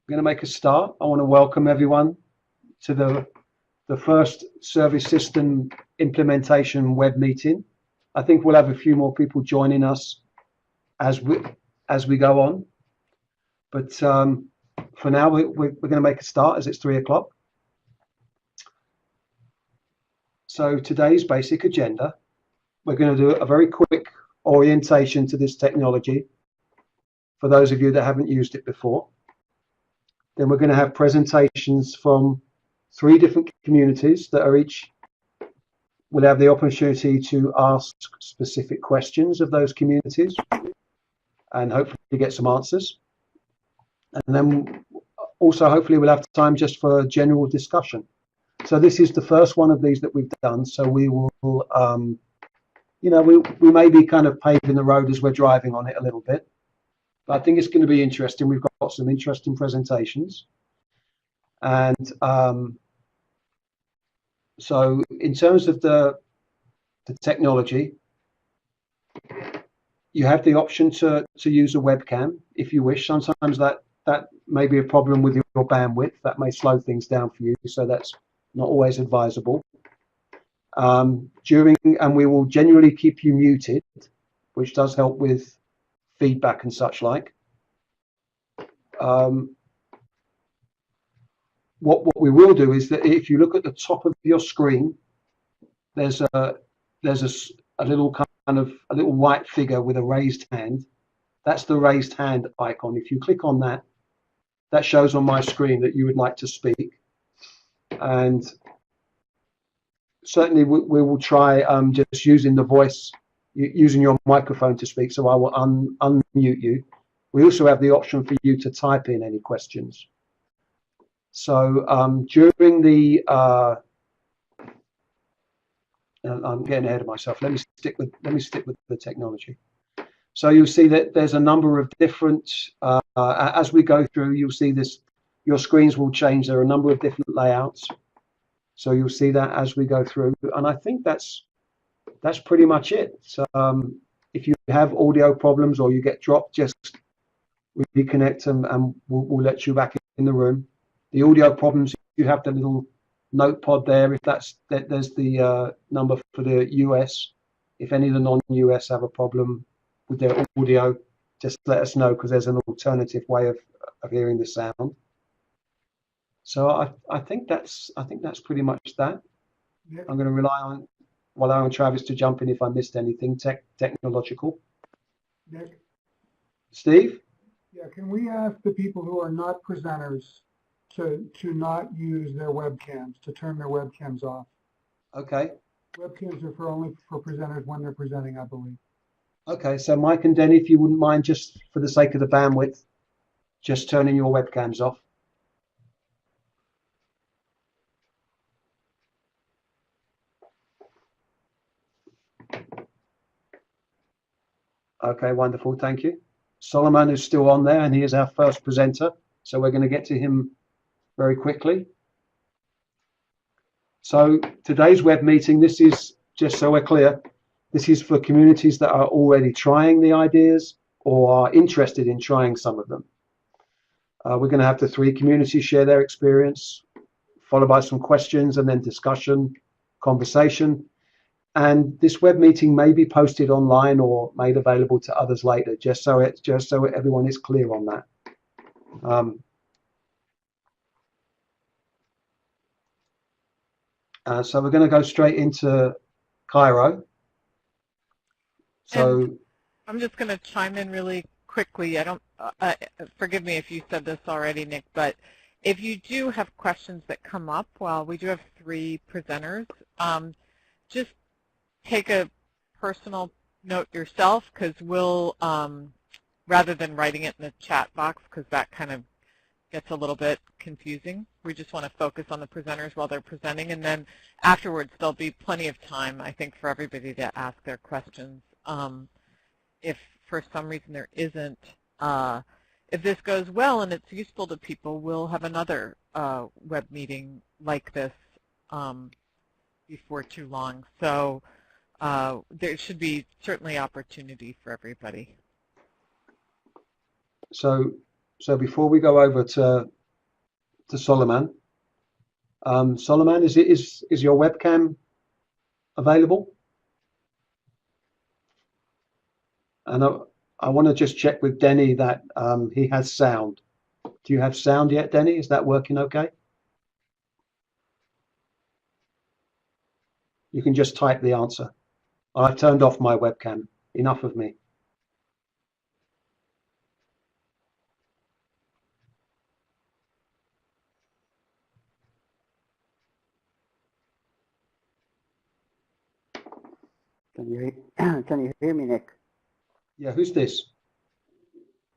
We're going to make a start. I want to welcome everyone to the first service system implementation web meeting. I think we'll have a few more people joining us as we go on. But for now, we're going to make a start as it's 3 o'clock. So today's basic agenda, we're going to do a very quick orientation to this technology for those of you that haven't used it before. Then we're going to have presentations from 3 different communities that are each will have the opportunity to ask specific questions of those communities and hopefully get some answers. And then also hopefully we'll have time just for a general discussion. So this is the first one of these that we've done. So we will, we may be kind of paving the road as we're driving on it a little bit. But I think it's going to be interesting. We've got some interesting presentations. And so in terms of the technology, you have the option to use a webcam if you wish. Sometimes that may be a problem with your bandwidth. That may slow things down for you. So that's not always advisable. And we will generally keep you muted, which does help with feedback and such like. What we will do is that if you look at the top of your screen, there's a little kind of a little white figure with a raised hand. That's the raised hand icon. If you click on that, that shows on my screen that you would like to speak. And certainly we will try just using the voice, using your microphone to speak. So I will unmute you. We also have the option for you to type in any questions. So during the, I'm getting ahead of myself. Let me stick with the technology. So you'll see that there's a number of different, as we go through, you'll see this, your screens will change. There are a number of different layouts. So you'll see that as we go through. And I think that's pretty much it. So if you have audio problems or you get dropped, just reconnect them and we'll let you back in the room. The audio problems, you have the little note pod there. If there's the number for the US. If any of the non-US have a problem with their audio, just let us know, because there's an alternative way of hearing the sound. So I think that's pretty much that. Yep. I'm going to rely on allowing Travis to jump in if I missed anything technological. Nick? Steve? Yeah, can we ask the people who are not presenters to not use their webcams, to turn their webcams off? Okay. Webcams are only for presenters when they're presenting, I believe. Okay, so Mike and Denny, if you wouldn't mind, just for the sake of the bandwidth, just turning your webcams off. Okay, wonderful, thank you. Solomon is still on there, and he is our first presenter, so we're going to get to him very quickly. So today's web meeting, this is, just so we're clear, this is for communities that are already trying the ideas or are interested in trying some of them. We're going to have the 3 communities share their experience, followed by some questions and then discussion, conversation. And this web meeting may be posted online or made available to others later, just so everyone is clear on that. So we're going to go straight into Cairo. So and I'm just going to chime in really quickly. I don't forgive me if you said this already, Nick, but if you do have questions that come up, well, we do have 3 presenters. Just take a personal note yourself, because we'll, rather than writing it in the chat box, because that kind of gets a little bit confusing. We just want to focus on the presenters while they're presenting, and then afterwards there'll be plenty of time, I think, for everybody to ask their questions. If for some reason there isn't, if this goes well and it's useful to people, we'll have another web meeting like this before too long. So there should be certainly opportunity for everybody. So So before we go over to Solomon, Solomon, is your webcam available? And I want to just check with Denny that he has sound. Do you have sound yet, Denny? Is that working okay? You can just type the answer. I've turned off my webcam. Enough of me. Can you hear me, Nick? Yeah, who's this?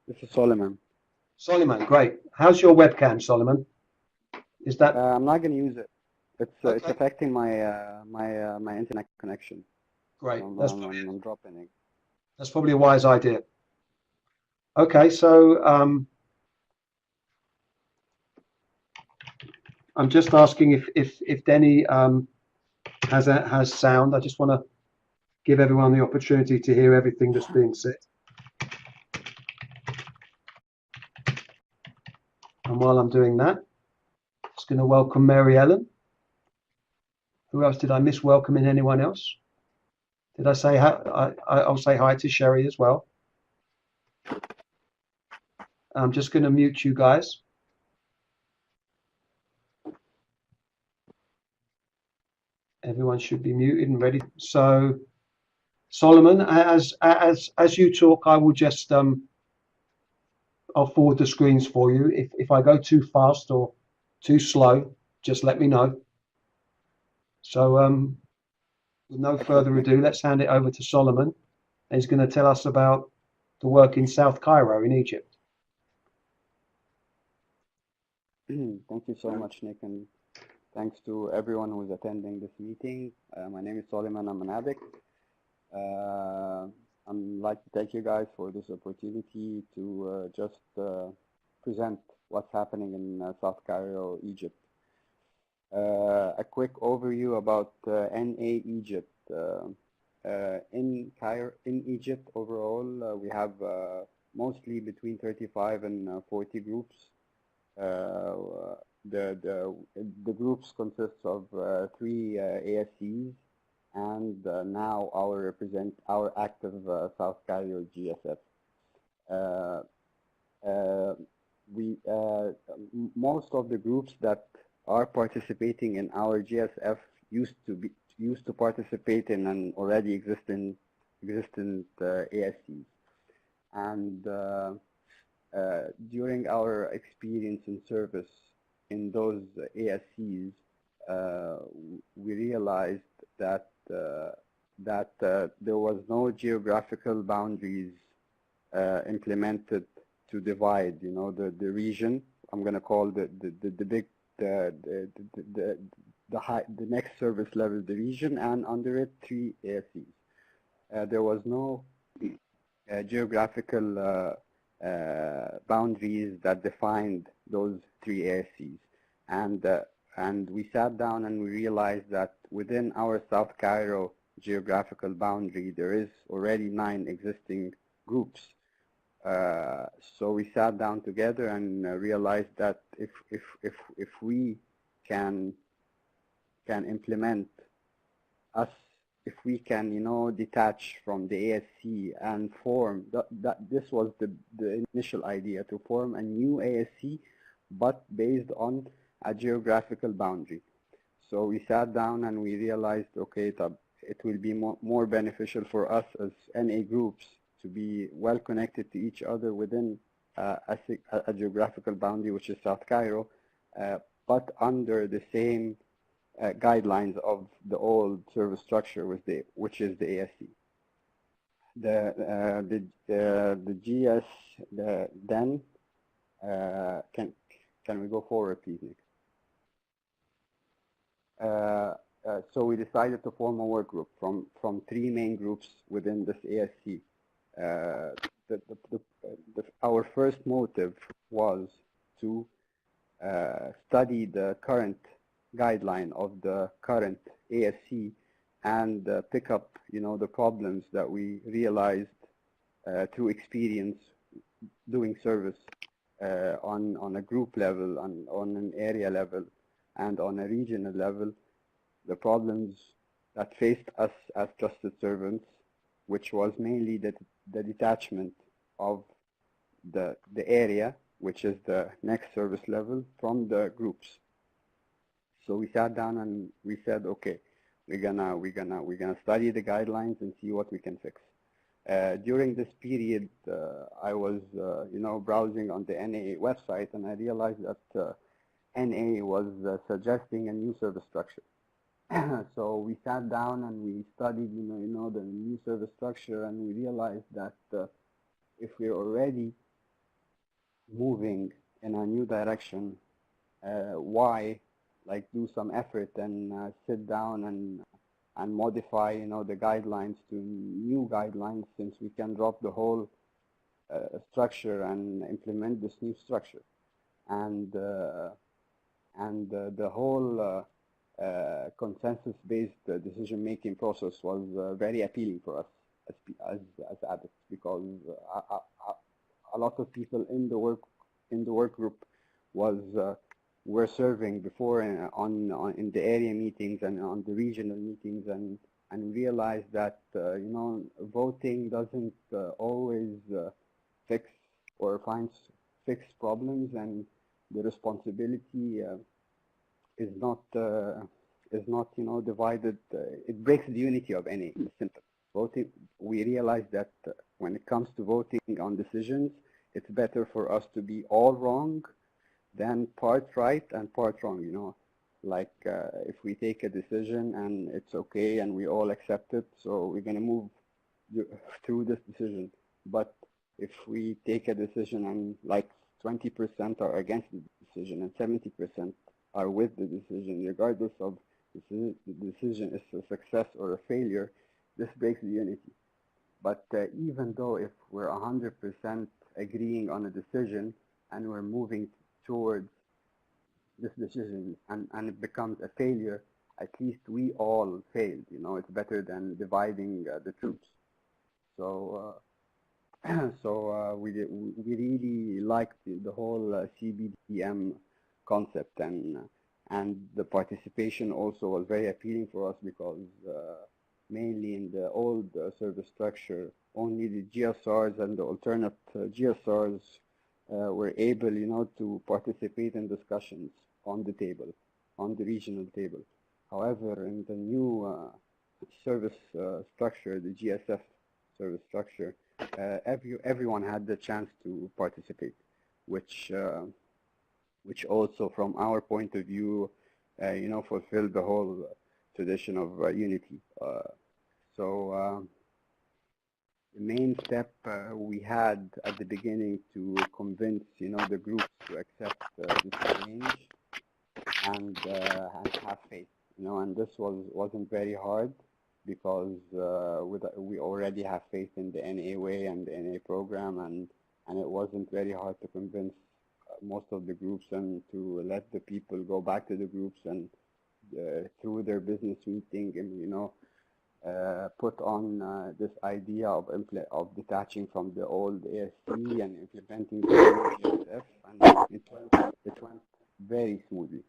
This is Solomon. Solomon, great. How's your webcam, Solomon? Is that? I'm not going to use it. It's Okay. affecting my my internet connection. Great. I'm dropping it. That's probably a wise idea. Okay, so I'm just asking if Denny has sound. I just want to give everyone the opportunity to hear everything that's being said. And while I'm doing that, I'm just going to welcome Mary Ellen. Who else did I miss welcoming? Anyone else? Did I say hi? I'll say hi to Sherry as well. I'm just going to mute you guys. Everyone should be muted and ready. So, Solomon, as you talk, I will just I'll forward the screens for you. If I go too fast or too slow, just let me know. So, with no further ado, let's hand it over to Solomon. And he's going to tell us about the work in South Cairo in Egypt. Thank you so much, Nick, and thanks to everyone who is attending this meeting. My name is Solomon. I'm an addict. I'd like to thank you guys for this opportunity to just present what's happening in South Cairo, Egypt. A quick overview about NA Egypt. In Egypt overall, we have mostly between 35 and 40 groups. The groups consist of 3 ASCs and now our active South Cairo GSF. Most of the groups that are participating in our GSF used to participate in an already existent ASCs, and during our experience in service in those ASCs, we realized that there was no geographical boundaries implemented to divide, the region. I'm going to call the next service level the region, and under it 3 ASCs. There was no geographical boundaries that defined those 3 ASCs, and we sat down and we realized that within our South Cairo geographical boundary there is already 9 existing groups. So we sat down together and realized that if we can implement if we can detach from the ASC and form this was the initial idea, to form a new ASC but based on a geographical boundary. So we sat down and we realized, okay, it will be more beneficial for us as NA groups to be well connected to each other within a geographical boundary, which is South Cairo, but under the same guidelines of the old service structure, which is the ASC. The GS then can we go forward, please, Nick? So we decided to form a work group from 3 main groups within this ASC. Our first motive was to study the current guideline of the current ASC and pick up, the problems that we realized through experience doing service on a group level, on an area level, and on a regional level, the problems that faced us as trusted servants, which was mainly the detachment of the area, which is the next service level, from the groups. So we sat down and we said, okay, we're gonna study the guidelines and see what we can fix. During this period, I was browsing on the NAA website, and I realized that NA was suggesting a new service structure. So we sat down and we studied the new service structure, and we realized that if we're already moving in a new direction, why do some effort and sit down and modify the guidelines to new guidelines, since we can drop the whole structure and implement this new structure. And the whole consensus-based decision-making process was very appealing for us as adepts, because a lot of people in the work group were serving before in the area meetings and on the regional meetings, and realized that voting doesn't always fix or fix problems, and the responsibility is not divided. It breaks the unity of any simple voting. We realize that when it comes to voting on decisions, it's better for us to be all wrong than part right and part wrong. If we take a decision and it's okay and we all accept it, so we're gonna move through this decision. But if we take a decision and 20% are against the decision and 70% are with the decision, regardless of the decision is a success or a failure, this breaks the unity. But even though if we're 100% agreeing on a decision and we're moving towards this decision and it becomes a failure, at least we all failed. It's better than dividing the troops. So we really liked the whole CBDM concept, and the participation also was very appealing for us, because mainly in the old service structure, only the GSRs and the alternate GSRs were able, to participate in discussions on the table, on the regional table. However, in the new service structure, the GSF service structure, everyone had the chance to participate, which also, from our point of view, fulfilled the whole tradition of unity. So the main step we had at the beginning to convince, the groups to accept this change and have faith, and this wasn't very hard, because we already have faith in the NA way and the NA program, and it wasn't very hard to convince most of the groups and to let the people go back to the groups and through their business meeting and put on this idea of detaching from the old ASC and implementing the new GSF, and it went very smoothly.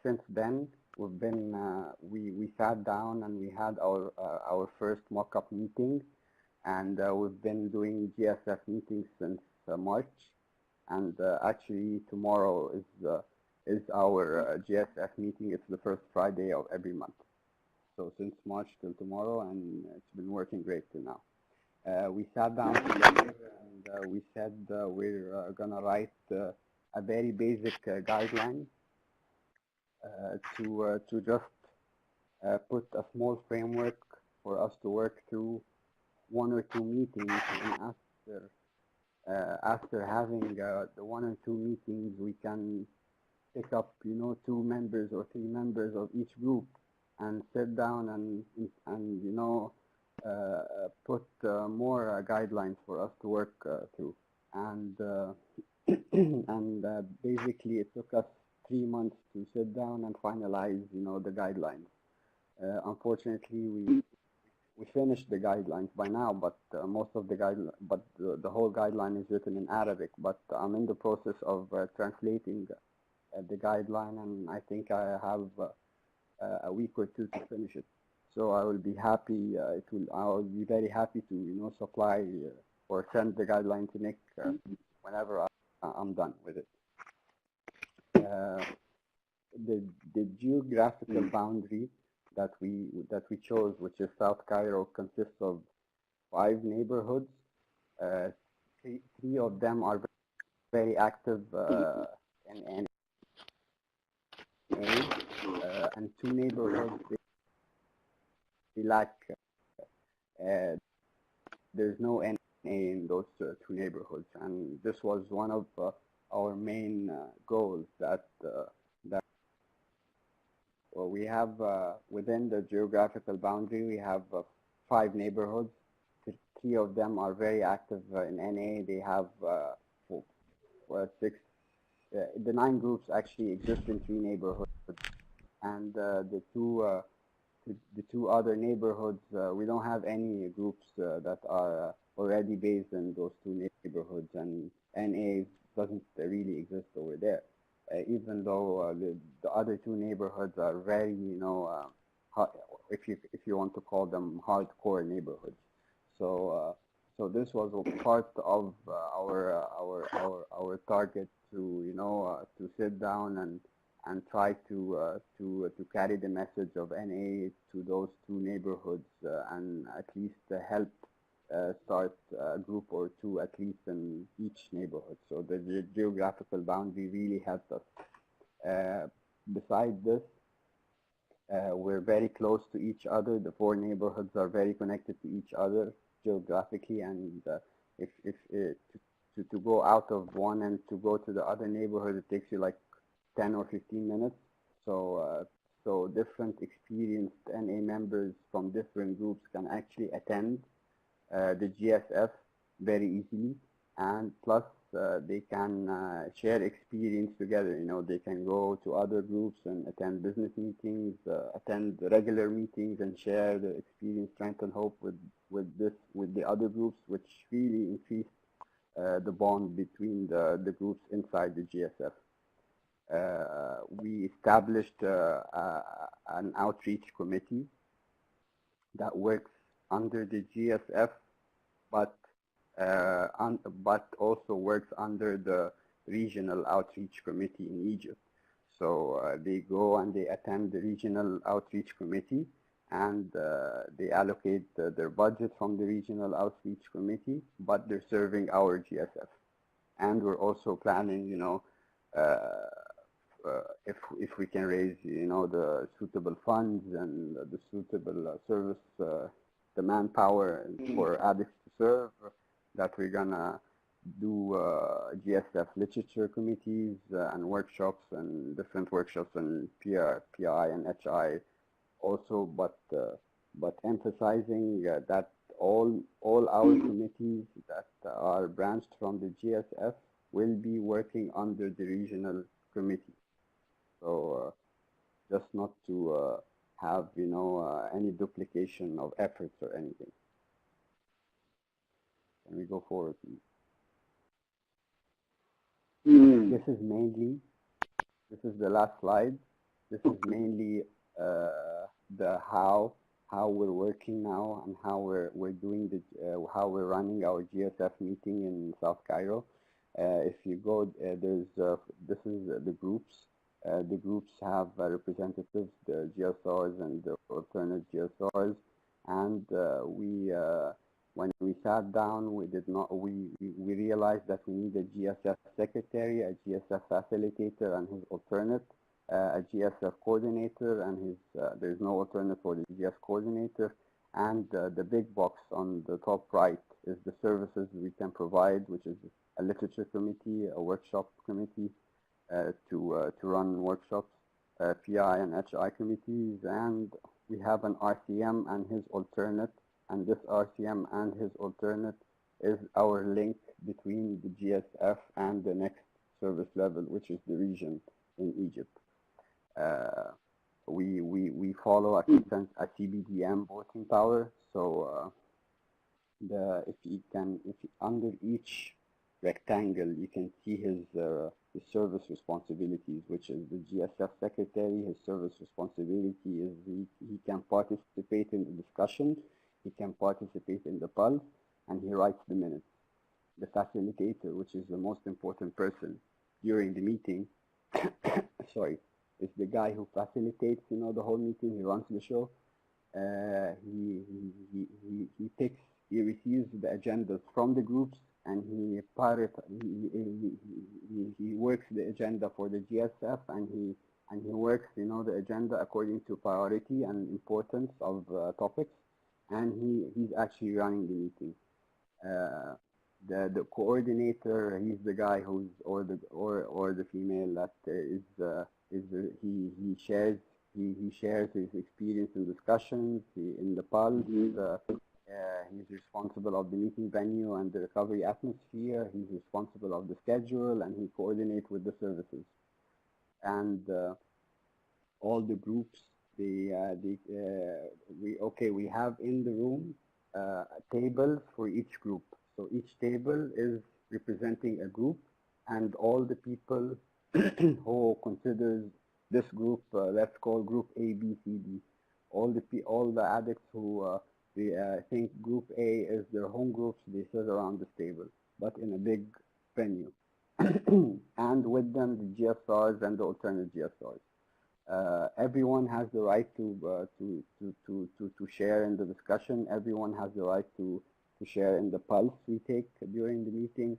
Since then we sat down and we had our first mock-up meeting, and we've been doing GSF meetings since March, and actually tomorrow is our GSF meeting. It's the first Friday of every month. So since March till tomorrow, and it's been working great till now. We sat down together and we said we're gonna write a very basic guideline to just put a small framework for us to work through 1 or 2 meetings, and after having the 1 or 2 meetings, we can pick up 2 members or 3 members of each group and sit down and put more guidelines for us to work through, and basically it took us 3 months to sit down and finalize the guidelines. Unfortunately, we finished the guidelines by now, but most of the whole guideline is written in Arabic. But I'm in the process of translating the guideline, and I think I have a week or two to finish it. So I will be happy. I will be very happy to supply or send the guideline to Nick whenever I'm done with it. The geographical boundary that we chose, which is South Cairo, consists of 5 neighborhoods. 3 of them are very active in NA, and 2 neighborhoods they lack. There's no NA in those 2 neighborhoods, and this was one of our main goals that well, we have within the geographical boundary, we have 5 neighborhoods. 3 of them are very active in NA. They have 6. The 9 groups actually exist in 3 neighborhoods, and the two other neighborhoods, we don't have any groups that are already based in those 2 neighborhoods, and NA doesn't really exist over there. Even though the other 2 neighborhoods are very, if you want to call them hardcore neighborhoods. So this was a part of our target to sit down and try to carry the message of NA to those 2 neighborhoods and at least help start a group or 2 at least in each neighborhood. So the geographical boundary really helped us. Besides this, we're very close to each other. The 4 neighborhoods are very connected to each other geographically, and if to go out of one and to go to the other neighborhood, it takes you like 10 or 15 minutes. So different experienced NA members from different groups can actually attend the GSF very easily, and plus they can share experience together. They can go to other groups and attend business meetings, attend regular meetings, and share the experience, strength, and hope with the other groups, which really increase the bond between the groups inside the GSF. We established an outreach committee that works under the GSF, but also works under the regional outreach committee in Egypt. So they go and they attend the regional outreach committee, and they allocate their budget from the regional outreach committee, but they're serving our GSF. And we're also planning, if we can raise, the suitable funds and the suitable service, the manpower for addicts to serve, that we're gonna do GSF literature committees and workshops and different workshops and PI and HI also, but emphasizing that all our committees that are branched from the GSF will be working under the regional committee. So just not to have any duplication of efforts or anything. Can we go forward, please? This is the last slide. This is mainly the how we're working now and how we're doing how we're running our GSF meeting in South Cairo. If you go, this is the groups. The groups have representatives, the GSRs and the alternate GSRs, and when we sat down, we realized that we need a GSF secretary, a GSF facilitator and his alternate, a GSF coordinator and his, there's no alternate for the GS coordinator, and the big box on the top right is the services we can provide, which is a literature committee, a workshop committee to run workshops, PI and HI committees, and we have an RCM and his alternate, and this RCM and his alternate is our link between the GSF and the next service level, which is the region in Egypt. we follow a CBDM voting power. So if under each rectangle you can see his service responsibilities, which is the GSF secretary. His service responsibility is he can participate in the discussion, he can participate in the pulse, and he writes the minutes. The facilitator, which is the most important person during the meeting, sorry, is the guy who facilitates, the whole meeting. He runs the show. He receives the agendas from the groups, and he works the agenda for the GSF, and he works, the agenda according to priority and importance of topics, and he's actually running the meeting. The coordinator, he's the guy who's or the female that he shares his experience in discussions in the pulse. He's responsible of the meeting venue and the recovery atmosphere. He's responsible of the schedule, and he coordinates with the services. And all the groups, we have in the room tables for each group. So each table is representing a group, and all the people who considers this group, let's call group A, B, C, D. All the addicts who they think group A is their home groups, they sit around this table, but in a big venue, and with them the GSRs and the alternate GSRs. Everyone has the right to share in the discussion. Everyone has the right to share in the pulse we take during the meeting,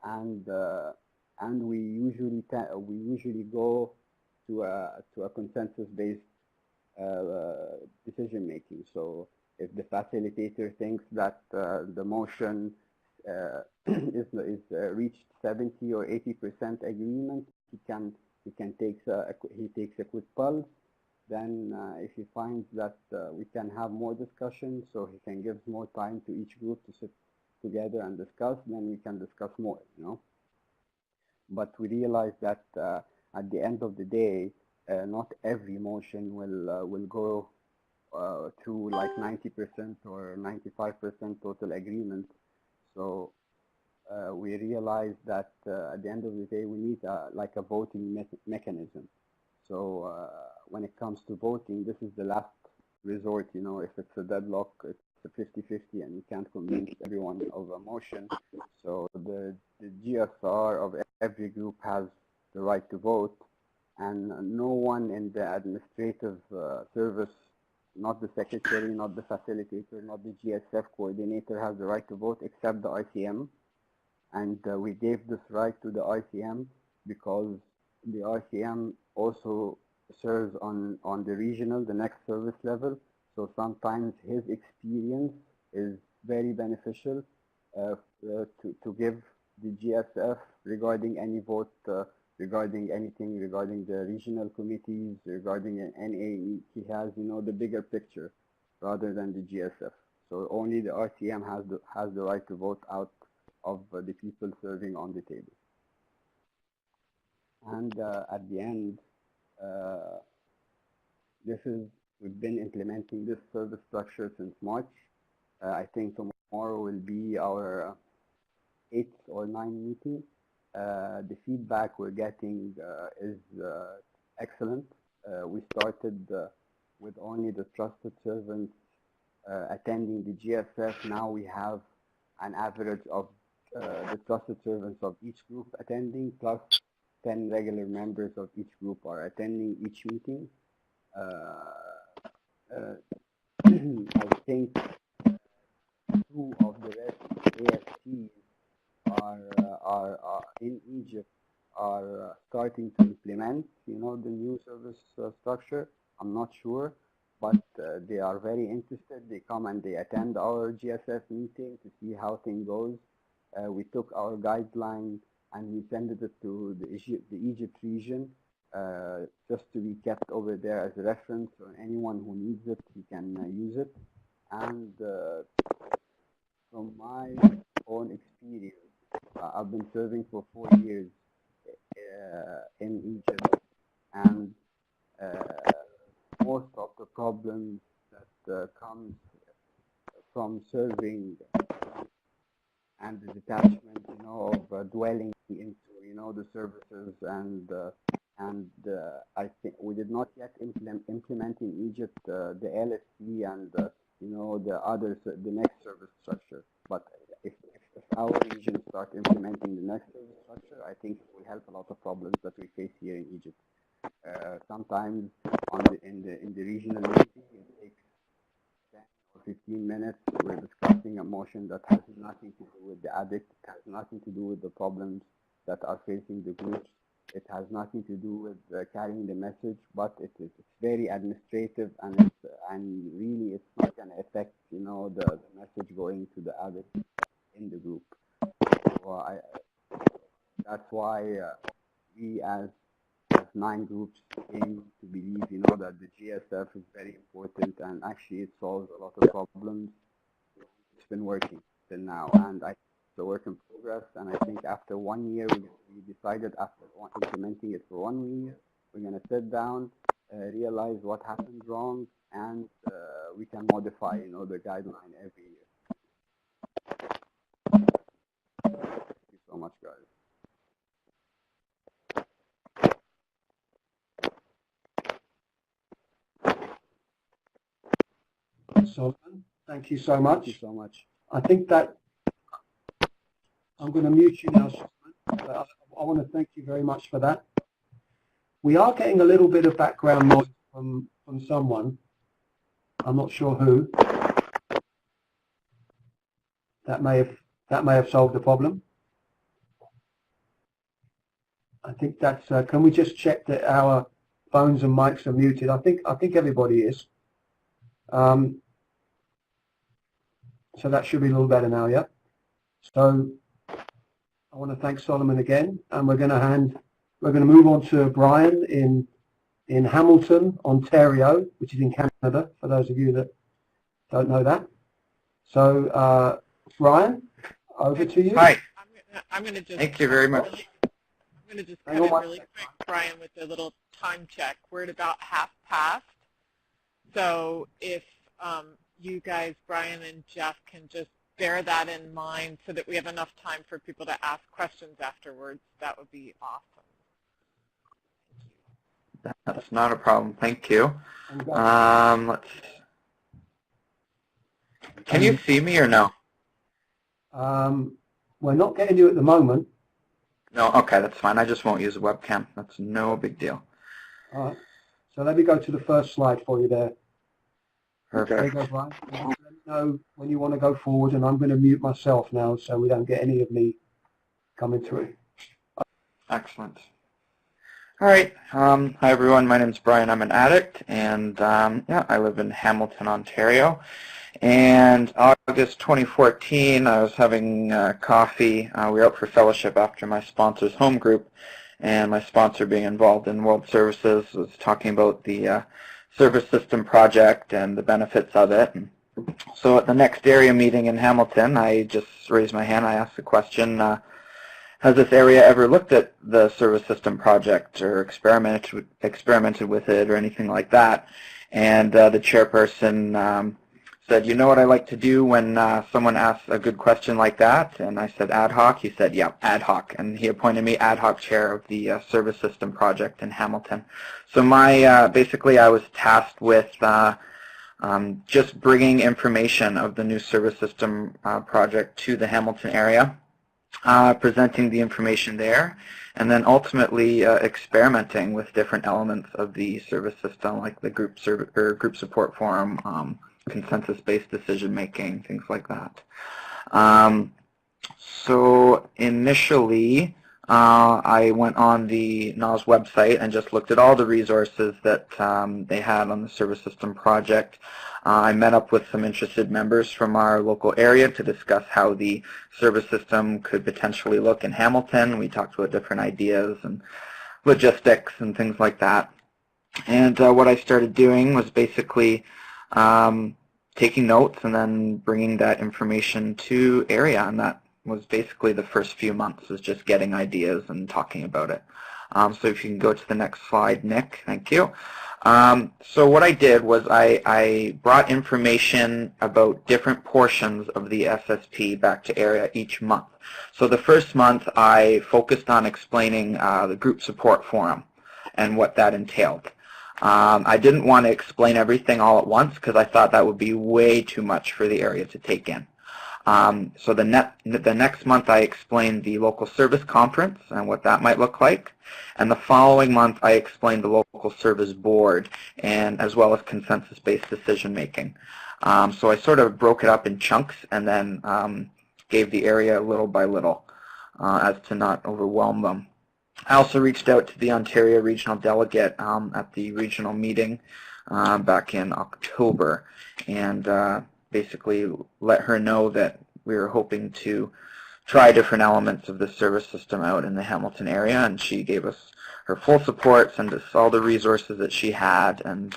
and we usually go to a consensus-based decision making. So if the facilitator thinks that the motion is reached 70 or 80% agreement, he takes a quick pulse. Then if he finds that we can have more discussion, so he can give more time to each group to sit together and discuss, then we can discuss more, But we realize that at the end of the day, not every motion will go through like 90% or 95% total agreement. So we realize that at the end of the day, we need like a voting mechanism. So when it comes to voting, this is the last resort, if it's a deadlock, it's a 50-50 and you can't convince everyone of a motion. So the GSR of every group has the right to vote, and no one in the administrative service, not the secretary, not the facilitator, not the GSF coordinator, has the right to vote except the ICM. And we gave this right to the ICM because the ICM also serves on the regional, the next service level. So sometimes his experience is very beneficial to give the GSF regarding any vote, regarding anything, regarding the regional committees, regarding an NA. He has, the bigger picture rather than the GSF. So only the RCM has the right to vote out of the people serving on the table. And at the end, we've been implementing this service structure since March. I think tomorrow will be our 8th or 9th meeting. The feedback we're getting is excellent. We started with only the trusted servants attending the GSF. Now we have an average of the trusted servants of each group attending, plus 10 regular members of each group are attending each meeting. I think 2 of the rest ASTs are in Egypt are starting to implement, the new service structure. I'm not sure, but they are very interested. They come and they attend our GSF meeting to see how things goes. We took our guideline and we sent it to the Egypt region, just to be kept over there as a reference. So anyone who needs it, he can use it. And from my own experience, I've been serving for 4 years in Egypt, and most of the problems that comes from serving and the detachment, of dwelling into, the services and I think we did not yet implement in Egypt the LSC and the next service structure. But if our region start implementing the next service structure, I think it will help a lot of problems that we face here in Egypt. Sometimes in the regional meeting, it takes 10 or 15 minutes. We're discussing a motion that has nothing to do with the addict, it has nothing to do with the problems that are facing the groups. It has nothing to do with carrying the message, but it's very administrative, and really it's not going to affect the message going to the addict in the group. So that's why we as 9 groups aim to believe that the GSF is very important, and actually it solves a lot of problems. It's been working till now, and it's a work in progress, and I think after 1 year, we decided after implementing it for 1 year, we're going to sit down, realize what happened wrong, and we can modify, the guideline every year. Thank you so much, guys. Solomon, thank you so much. Thank you so much. I think that I'm going to mute you now, Solomon. I want to thank you very much for that. We are getting a little bit of background noise from someone. I'm not sure who. That may have solved the problem. I think that's. Can we just check that our phones and mics are muted? I think everybody is. So that should be a little better now, yeah? So I want to thank Solomon again, and we're going to move on to Brian in Hamilton, Ontario, which is in Canada, for those of you that don't know that. So Brian, over to you. Hi. I'm going to just Thank you very much. I'm going to just cut in really quick, Brian, with a little time check. We're at about 1/2 past. So if you guys, Brian and Jeff, can just bear that in mind so that we have enough time for people to ask questions afterwards, that would be awesome. That's not a problem. Thank you. Can you see me or no? We're not getting you at the moment. No, okay, that's fine. I just won't use a webcam. That's no big deal. All right. So let me go to the first slide for you there. Perfect. There you go, Brian. Let me know when you want to go forward, and I'm going to mute myself now so we don't get any of me coming through. Excellent. All right. Hi, everyone. My name is Brian. I'm an addict, and yeah, I live in Hamilton, Ontario. And August 2014, I was having coffee. We were out for fellowship after my sponsor's home group, and my sponsor, being involved in World Services, was talking about the service system project and the benefits of it. And so at the next area meeting in Hamilton, I just raised my hand. I asked the question, has this area ever looked at the service system project or experimented with it or anything like that? And the chairperson said, you know what I like to do when someone asks a good question like that? And I said, ad hoc. He said, yeah, ad hoc. And he appointed me ad hoc chair of the service system project in Hamilton. So my basically I was tasked with just bringing information of the new service system project to the Hamilton area, presenting the information there, and then ultimately experimenting with different elements of the service system, like the group support forum, consensus-based decision-making, things like that. So initially, I went on the NAS website and just looked at all the resources that they had on the service system project. I met up with some interested members from our local area to discuss how the service system could potentially look in Hamilton. We talked about different ideas and logistics and things like that. And what I started doing was basically taking notes and then bringing that information to area, and that was basically the first few months, was just getting ideas and talking about it. So if you can go to the next slide, Nick, thank you. So what I did was I brought information about different portions of the SSP back to area each month. So the first month I focused on explaining the group support forum and what that entailed. I didn't want to explain everything all at once because I thought that would be way too much for the area to take in. So the next month I explained the local service conference and what that might look like. And the following month I explained the local service board and as well as consensus-based decision making. So I sort of broke it up in chunks and then gave the area little by little as to not overwhelm them. I also reached out to the Ontario regional delegate at the regional meeting back in October and basically let her know that we were hoping to try different elements of the service system out in the Hamilton area, and she gave us her full support, sent us all the resources that she had, and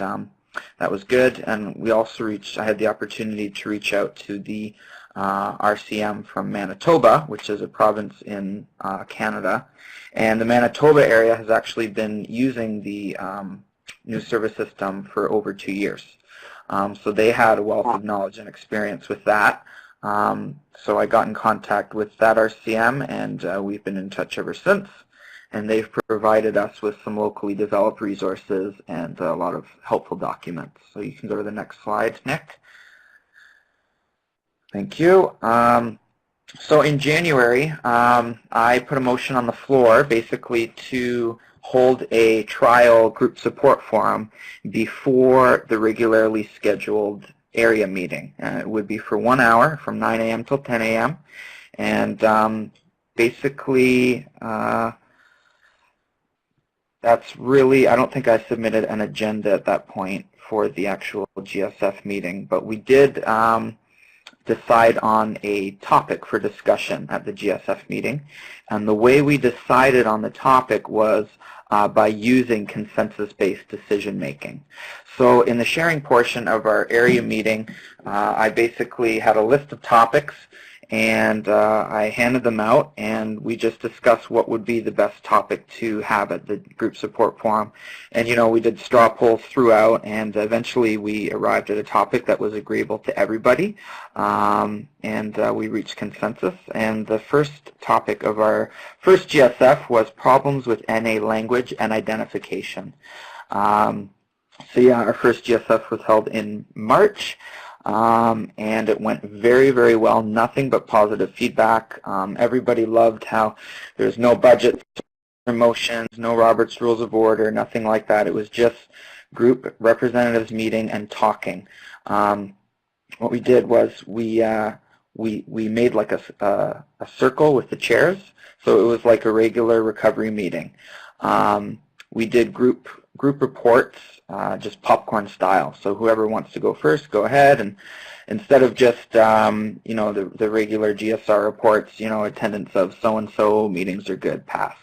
that was good. And we also I had the opportunity to reach out to the RCM from Manitoba, which is a province in Canada, and the Manitoba area has actually been using the new service system for over 2 years. So they had a wealth of knowledge and experience with that. So I got in contact with that RCM, and we've been in touch ever since. And they've provided us with some locally developed resources and a lot of helpful documents. So you can go to the next slide, Nick. Thank you. So in January, I put a motion on the floor basically to hold a trial group support forum before the regularly scheduled area meeting. It would be for 1 hour from 9 a.m. till 10 a.m. And basically, that's really, I don't think I submitted an agenda at that point for the actual GSF meeting, but we did decide on a topic for discussion at the GSF meeting. And the way we decided on the topic was by using consensus-based decision-making. So in the sharing portion of our area meeting, I basically had a list of topics, and I handed them out, and we just discussed what would be the best topic to have at the group support forum. And you know, we did straw polls throughout, and eventually we arrived at a topic that was agreeable to everybody, and we reached consensus. And the first topic of our first GSF was problems with NA language and identification. So yeah, our first GSF was held in March. And it went very, very well. Nothing but positive feedback. Everybody loved how there's no budget motions, no Robert's Rules of Order, nothing like that. It was just group representatives meeting and talking. What we did was we made like a circle with the chairs, so it was like a regular recovery meeting. We did group reports, just popcorn style. So whoever wants to go first, go ahead. And instead of just, you know, the regular GSR reports, you know, attendance of so-and-so, meetings are good, pass.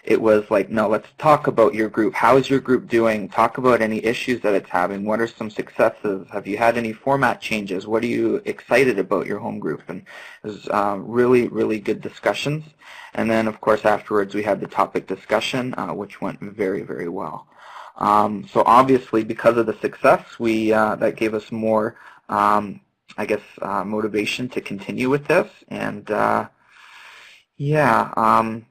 It was like, no, let's talk about your group. How is your group doing? Talk about any issues that it's having. What are some successes? Have you had any format changes? What are you excited about your home group? And it was really, really good discussions. And then, of course, afterwards we had the topic discussion, which went very, very well. So obviously, because of the success, that gave us more, I guess, motivation to continue with this. And yeah,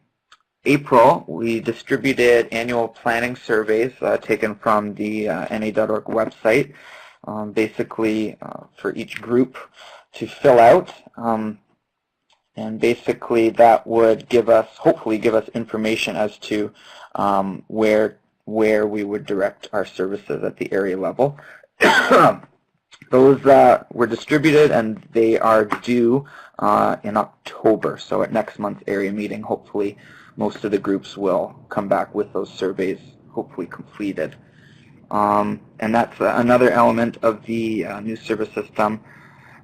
April, we distributed annual planning surveys taken from the NA.org website, basically for each group to fill out. And basically that would give us, hopefully give us information as to where we would direct our services at the area level. Those were distributed, and they are due in October. So at next month's area meeting, hopefully most of the groups will come back with those surveys, hopefully completed. And that's another element of the new service system,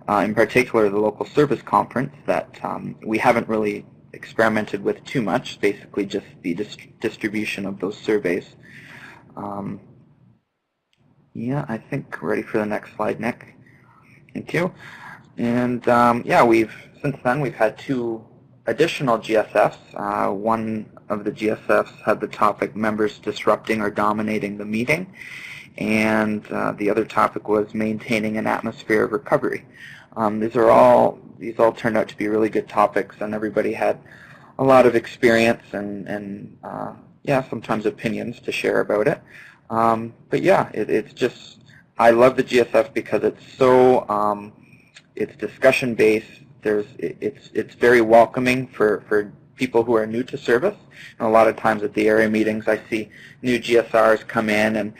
in particular the local service conference, that we haven't really experimented with too much, basically just the distribution of those surveys. Yeah, I think we're ready for the next slide, Nick. Thank you. And yeah, since then we've had 2 additional GSFs, one of the GSFs had the topic members disrupting or dominating the meeting, and the other topic was maintaining an atmosphere of recovery. These all turned out to be really good topics, and everybody had a lot of experience and yeah, sometimes opinions to share about it. But yeah, it's just, I love the GSF because it's so, it's discussion based. It's very welcoming for people who are new to service. And a lot of times at the area meetings, I see new GSRs come in, and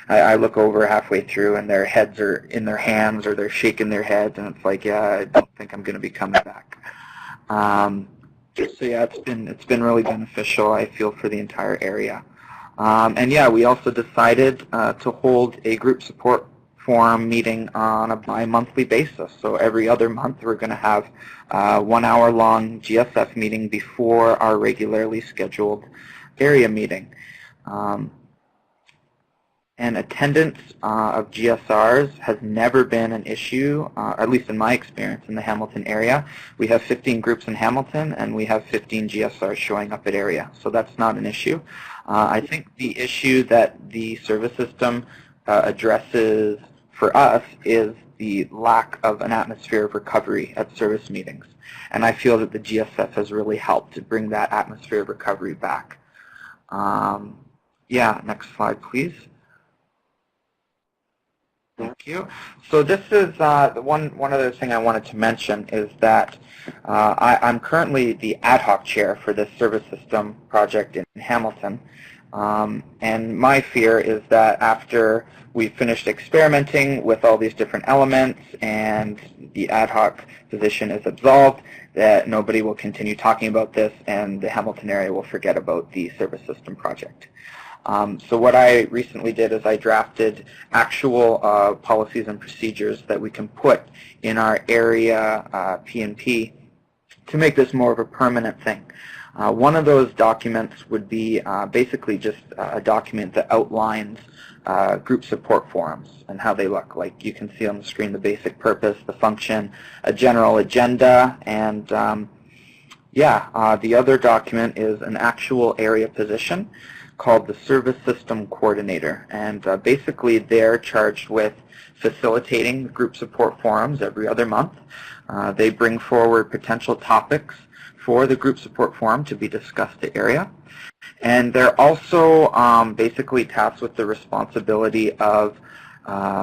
I look over halfway through, and their heads are in their hands, or they're shaking their heads, and it's like, yeah, I don't think I'm going to be coming back. So yeah, it's been really beneficial, I feel, for the entire area. And yeah, we also decided to hold a group support forum meeting on a bi-monthly basis. So every other month we're going to have a 1 hour long GSF meeting before our regularly scheduled area meeting. And attendance of GSRs has never been an issue, at least in my experience in the Hamilton area. We have 15 groups in Hamilton, and we have 15 GSRs showing up at area, so that's not an issue. I think the issue that the service system addresses for us is the lack of an atmosphere of recovery at service meetings, and I feel that the GSF has really helped to bring that atmosphere of recovery back. Yeah, next slide, please. Thank you. So this is one other thing I wanted to mention is that I'm currently the ad hoc chair for this service system project in Hamilton. And my fear is that after we've finished experimenting with all these different elements and the ad hoc position is absolved, that nobody will continue talking about this and the Hamilton area will forget about the service system project. So what I recently did is I drafted actual policies and procedures that we can put in our area P&P to make this more of a permanent thing. One of those documents would be basically just a document that outlines group support forums and how they look. Like you can see on the screen the basic purpose, the function, a general agenda, and yeah, the other document is an actual area position called the Service System Coordinator, and basically they're charged with facilitating group support forums every other month. They bring forward potential topics for the group support forum to be discussed at area, and they're also basically tasked with the responsibility of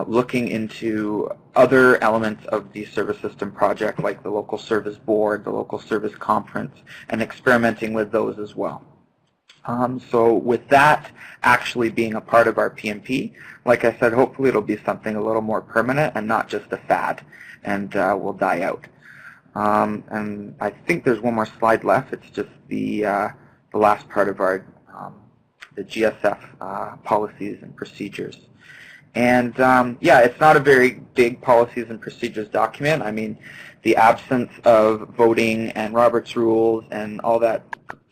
looking into other elements of the service system project, like the local service board, the local service conference, and experimenting with those as well. So with that actually being a part of our PMP, like I said, hopefully it'll be something a little more permanent and not just a fad and will die out. And I think there's one more slide left. It's just the last part of our the GSF policies and procedures. And yeah, it's not a very big policies and procedures document. I mean, the absence of voting and Robert's rules and all that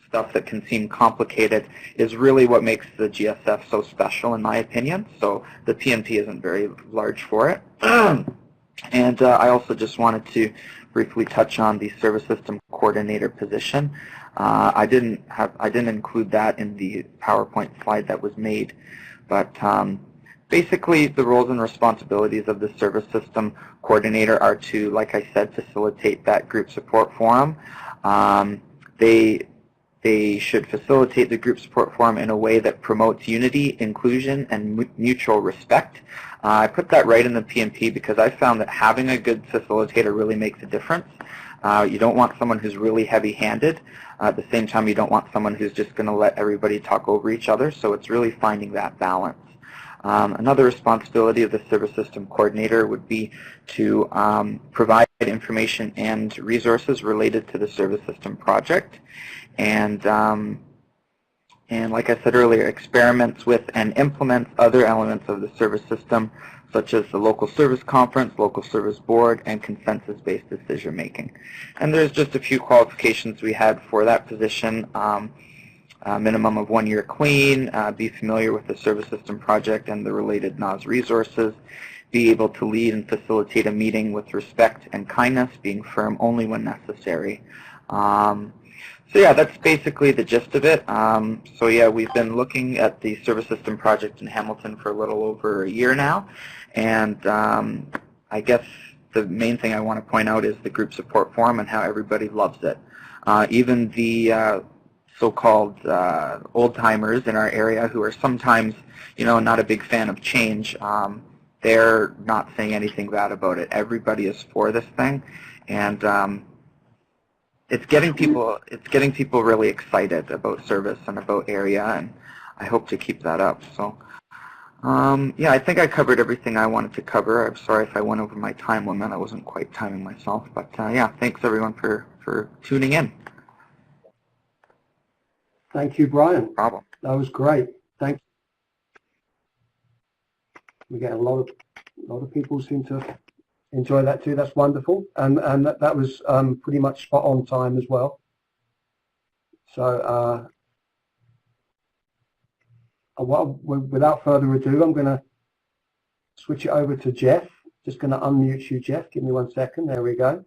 stuff that can seem complicated is really what makes the GSF so special, in my opinion. So the PMP isn't very large for it. And I also just wanted to briefly touch on the Service System Coordinator position. I didn't include that in the PowerPoint slide that was made, but basically the roles and responsibilities of the Service System Coordinator are to, like I said, facilitate that group support forum. They should facilitate the group support forum in a way that promotes unity, inclusion, and mutual respect. I put that right in the PMP because I found that having a good facilitator really makes a difference. You don't want someone who's really heavy-handed. At the same time, you don't want someone who's just going to let everybody talk over each other, so it's really finding that balance. Another responsibility of the Service System Coordinator would be to provide information and resources related to the service system project. And like I said earlier, experiments with and implements other elements of the service system, such as the local service conference, local service board, and consensus-based decision making. And there's just a few qualifications we had for that position. A minimum of 1 year clean, be familiar with the service system project and the related NOS resources, be able to lead and facilitate a meeting with respect and kindness, being firm only when necessary. So yeah, that's basically the gist of it. So yeah, we've been looking at the service system project in Hamilton for a little over a year now, and I guess the main thing I want to point out is the group support forum and how everybody loves it. Even the so-called old-timers in our area who are sometimes, not a big fan of change, they're not saying anything bad about it. Everybody is for this thing, and it's getting people really excited about service and about area, and I hope to keep that up. So yeah, I think I covered everything I wanted to cover. I'm sorry if I went over my time limit. I wasn't quite timing myself, but yeah, thanks everyone for tuning in. Thank you, Brian. No problem. That was great. Thank you. We get a lot of people seem to enjoy that too. That's wonderful, and that was pretty much spot on time as well. So without further ado, I'm going to switch it over to Jeff. Just going to unmute you, Jeff. Give me 1 second. There we go.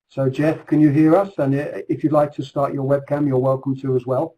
So Jeff, can you hear us? And if you'd like to start your webcam, you're welcome to as well.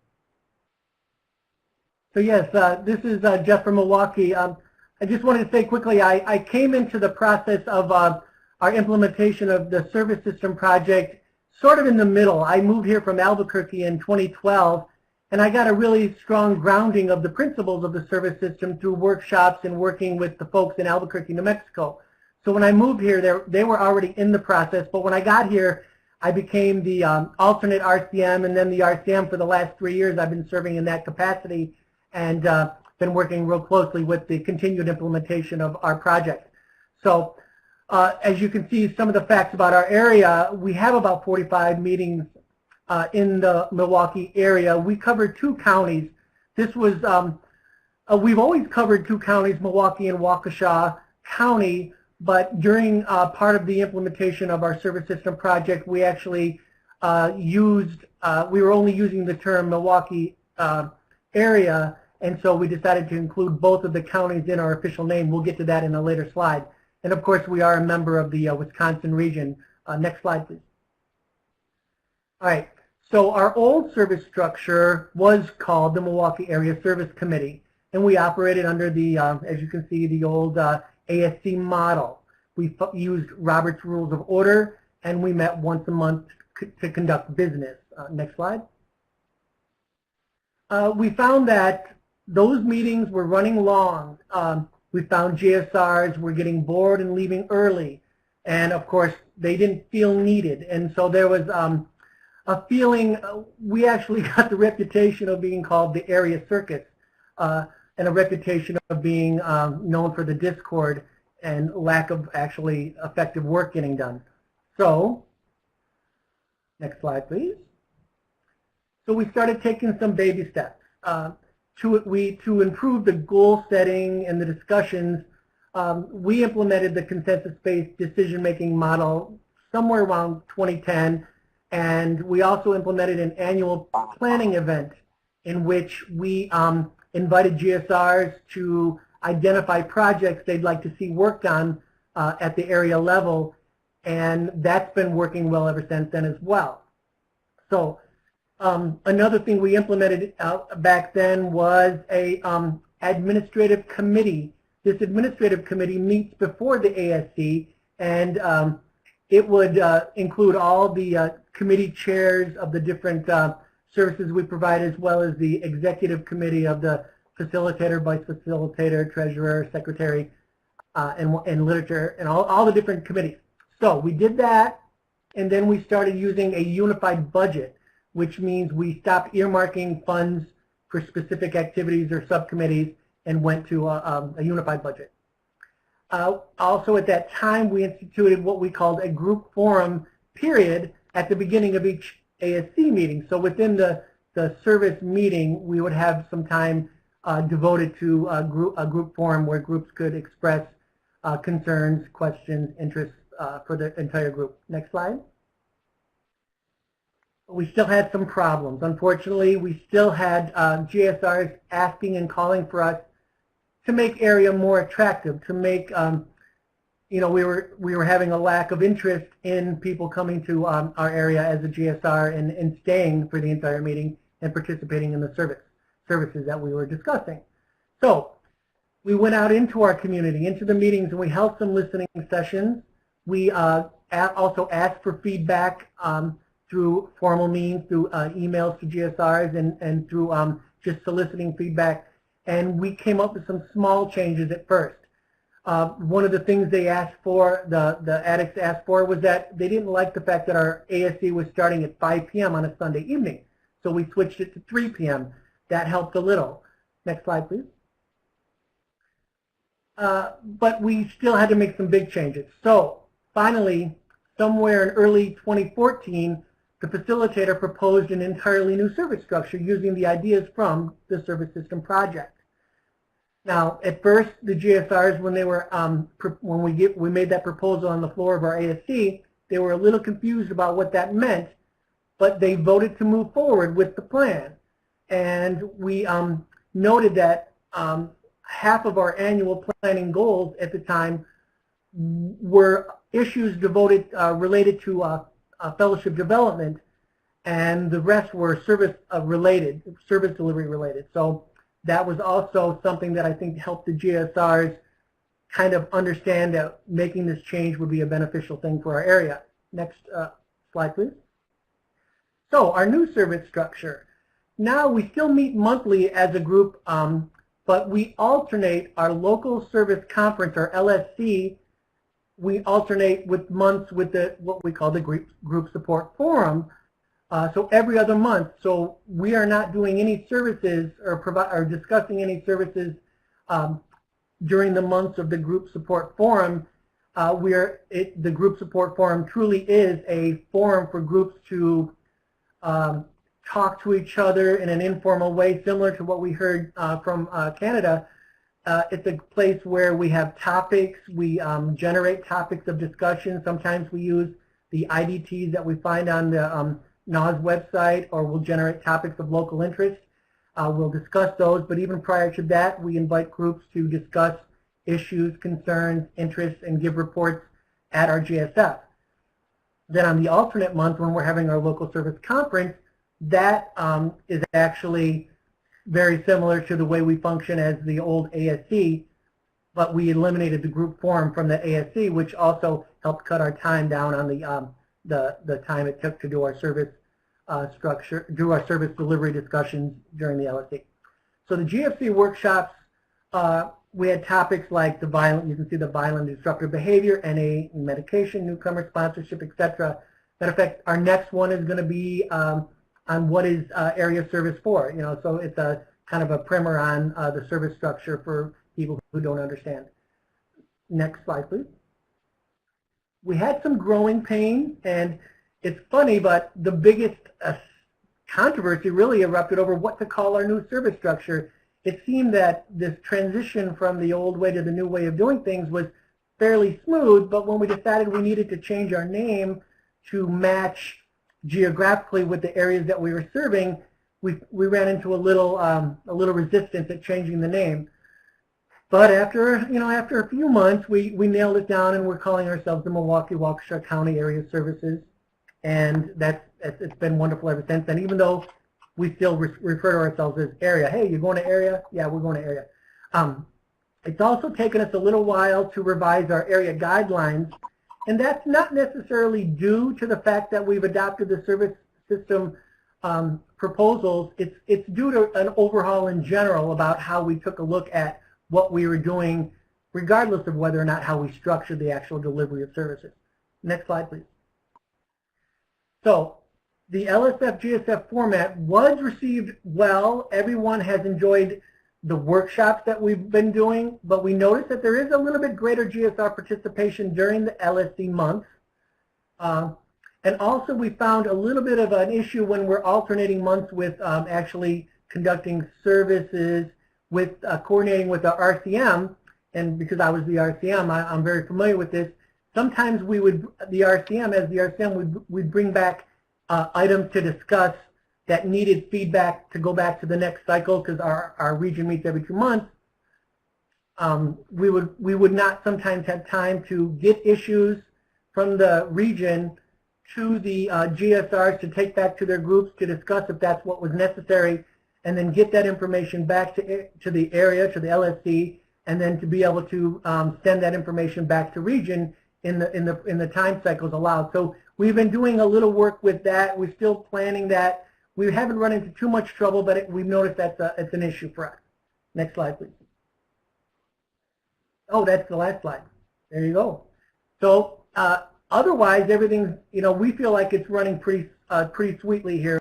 So yes, this is Jeff from Milwaukee. I just wanted to say quickly, I came into the process of our implementation of the service system project sort of in the middle. I moved here from Albuquerque in 2012, and I got a really strong grounding of the principles of the service system through workshops and working with the folks in Albuquerque, New Mexico. So when I moved here, they were already in the process, but when I got here, I became the alternate RCM, and then the RCM for the last 3 years. I've been serving in that capacity, and been working real closely with the continued implementation of our project. So as you can see, some of the facts about our area, we have about 45 meetings in the Milwaukee area. We covered 2 counties. This was, we've always covered 2 counties, Milwaukee and Waukesha County, but during part of the implementation of our service system project, we actually we were only using the term Milwaukee area, and so we decided to include both of the counties in our official name. We'll get to that in a later slide. And of course, we are a member of the Wisconsin region. Next slide, please. All right, so our old service structure was called the Milwaukee Area Service Committee, and we operated under the, as you can see, the old ASC model. We used Robert's Rules of Order, and we met once a month to conduct business. Next slide. We found that those meetings were running long. We found GSRs were getting bored and leaving early, and of course they didn't feel needed, and so there was a feeling. We actually got the reputation of being called the area circus, and a reputation of being known for the discord and lack of actually effective work getting done. So next slide, please. So we started taking some baby steps. To improve the goal setting and the discussions, we implemented the consensus-based decision-making model somewhere around 2010, and we also implemented an annual planning event in which we invited GSRs to identify projects they'd like to see worked on at the area level, and that's been working well ever since then as well. So another thing we implemented back then was a administrative committee. This administrative committee meets before the ASC, and it would include all the committee chairs of the different services we provide, as well as the executive committee of the facilitator, vice facilitator, treasurer, secretary, and literature, and all the different committees. So we did that, and then we started using a unified budget, which means we stopped earmarking funds for specific activities or subcommittees and went to a unified budget. Also at that time, we instituted what we called a group forum period at the beginning of each ASC meeting. So within the service meeting, we would have some time devoted to a group forum where groups could express concerns, questions, interests for the entire group. Next slide. We still had some problems. Unfortunately, we still had GSRs asking and calling for us to make area more attractive, to make we were having a lack of interest in people coming to our area as a GSR and staying for the entire meeting and participating in the services that we were discussing. So we went out into our community, into the meetings, and we held some listening sessions. We also asked for feedback through formal means, through emails to GSRs and through just soliciting feedback. And we came up with some small changes at first. One of the things they asked for, the addicts asked for, was that they didn't like the fact that our ASC was starting at 5 p.m. on a Sunday evening. So we switched it to 3 p.m. That helped a little. Next slide, please. But we still had to make some big changes. So finally, somewhere in early 2014, the facilitator proposed an entirely new service structure using the ideas from the service system project. Now, at first, the GSRs, when they were when we made that proposal on the floor of our ASC, they were a little confused about what that meant, but they voted to move forward with the plan. And we noted that half of our annual planning goals at the time were issues devoted related to fellowship development, and the rest were service delivery related. So that was also something that I think helped the GSRs kind of understand that making this change would be a beneficial thing for our area. Next slide, please. So our new service structure. Now we still meet monthly as a group, but we alternate our local service conference, our LSC. We alternate with months with what we call the group support forum. So every other month. So we are not doing any services or discussing any services during the months of the group support forum. The group support forum truly is a forum for groups to talk to each other in an informal way, similar to what we heard from Canada. It's a place where we have topics, we generate topics of discussion. Sometimes we use the IDTs that we find on the NAWS website, or we'll generate topics of local interest. We'll discuss those, but even prior to that, we invite groups to discuss issues, concerns, interests, and give reports at our GSF. Then on the alternate month, when we're having our local service conference, that is actually very similar to the way we function as the old ASC, but we eliminated the group forum from the ASC, which also helped cut our time down on the time it took to do our service structure, do our service delivery discussions during the LSC. So the GFC workshops, we had topics like you can see the violent disruptive behavior, NA medication, newcomer sponsorship, etc. Matter of fact, our next one is going to be on what is area service for. So it's a kind of a primer on the service structure for people who don't understand. Next slide, please. We had some growing pains, and it's funny, but the biggest controversy really erupted over what to call our new service structure. It seemed that this transition from the old way to the new way of doing things was fairly smooth, but when we decided we needed to change our name to match geographically with the areas that we were serving, we ran into a little resistance at changing the name. But after a few months, we nailed it down, and we're calling ourselves the Milwaukee-Waukesha County Area Services, and it's been wonderful ever since. And even though we still refer to ourselves as area, hey, you're going to area? Yeah, we're going to area. It's also taken us a little while to revise our area guidelines, and that's not necessarily due to the fact that we've adopted the service system proposals. It's due to an overhaul in general about how we took a look at what we were doing, regardless of whether or not how we structured the actual delivery of services. Next slide, please. So the LSF-GSF format was received well. Everyone has enjoyed the workshops that we've been doing, but we noticed that there is a little bit greater GSR participation during the LSC month. And also we found a little bit of an issue when we're alternating months with actually conducting services with coordinating with the RCM. And because I was the RCM, I'm very familiar with this. Sometimes we would, the RCM, we'd bring back items to discuss that needed feedback to go back to the next cycle, because our region meets every 2 months. we would not sometimes have time to get issues from the region to the GSRs to take back to their groups to discuss if that's what was necessary, and then get that information back to the area, to the LSC, and then to be able to send that information back to region in the time cycles allowed. So we've been doing a little work with that. We're still planning that. We haven't run into too much trouble, but we've noticed that's it's an issue for us. Next slide, please. Oh, that's the last slide. There you go. So otherwise, everything's, we feel like it's running pretty sweetly here.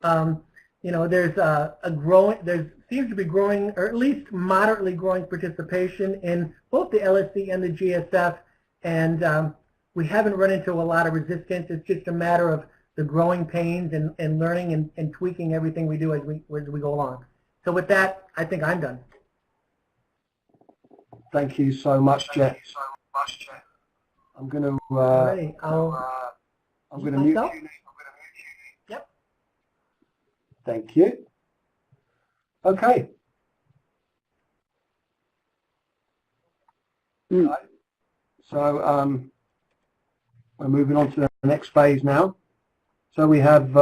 There's there seems to be growing, or at least moderately growing participation in both the LSC and the GSF, and we haven't run into a lot of resistance. It's just a matter of the growing pains and learning and tweaking everything we do as we go along. So with that, I think I'm done. Thank you so much, Jeff. I'm going to I'm going to mute you. Yep. Thank you. Okay. So we're moving on to the next phase now. So we have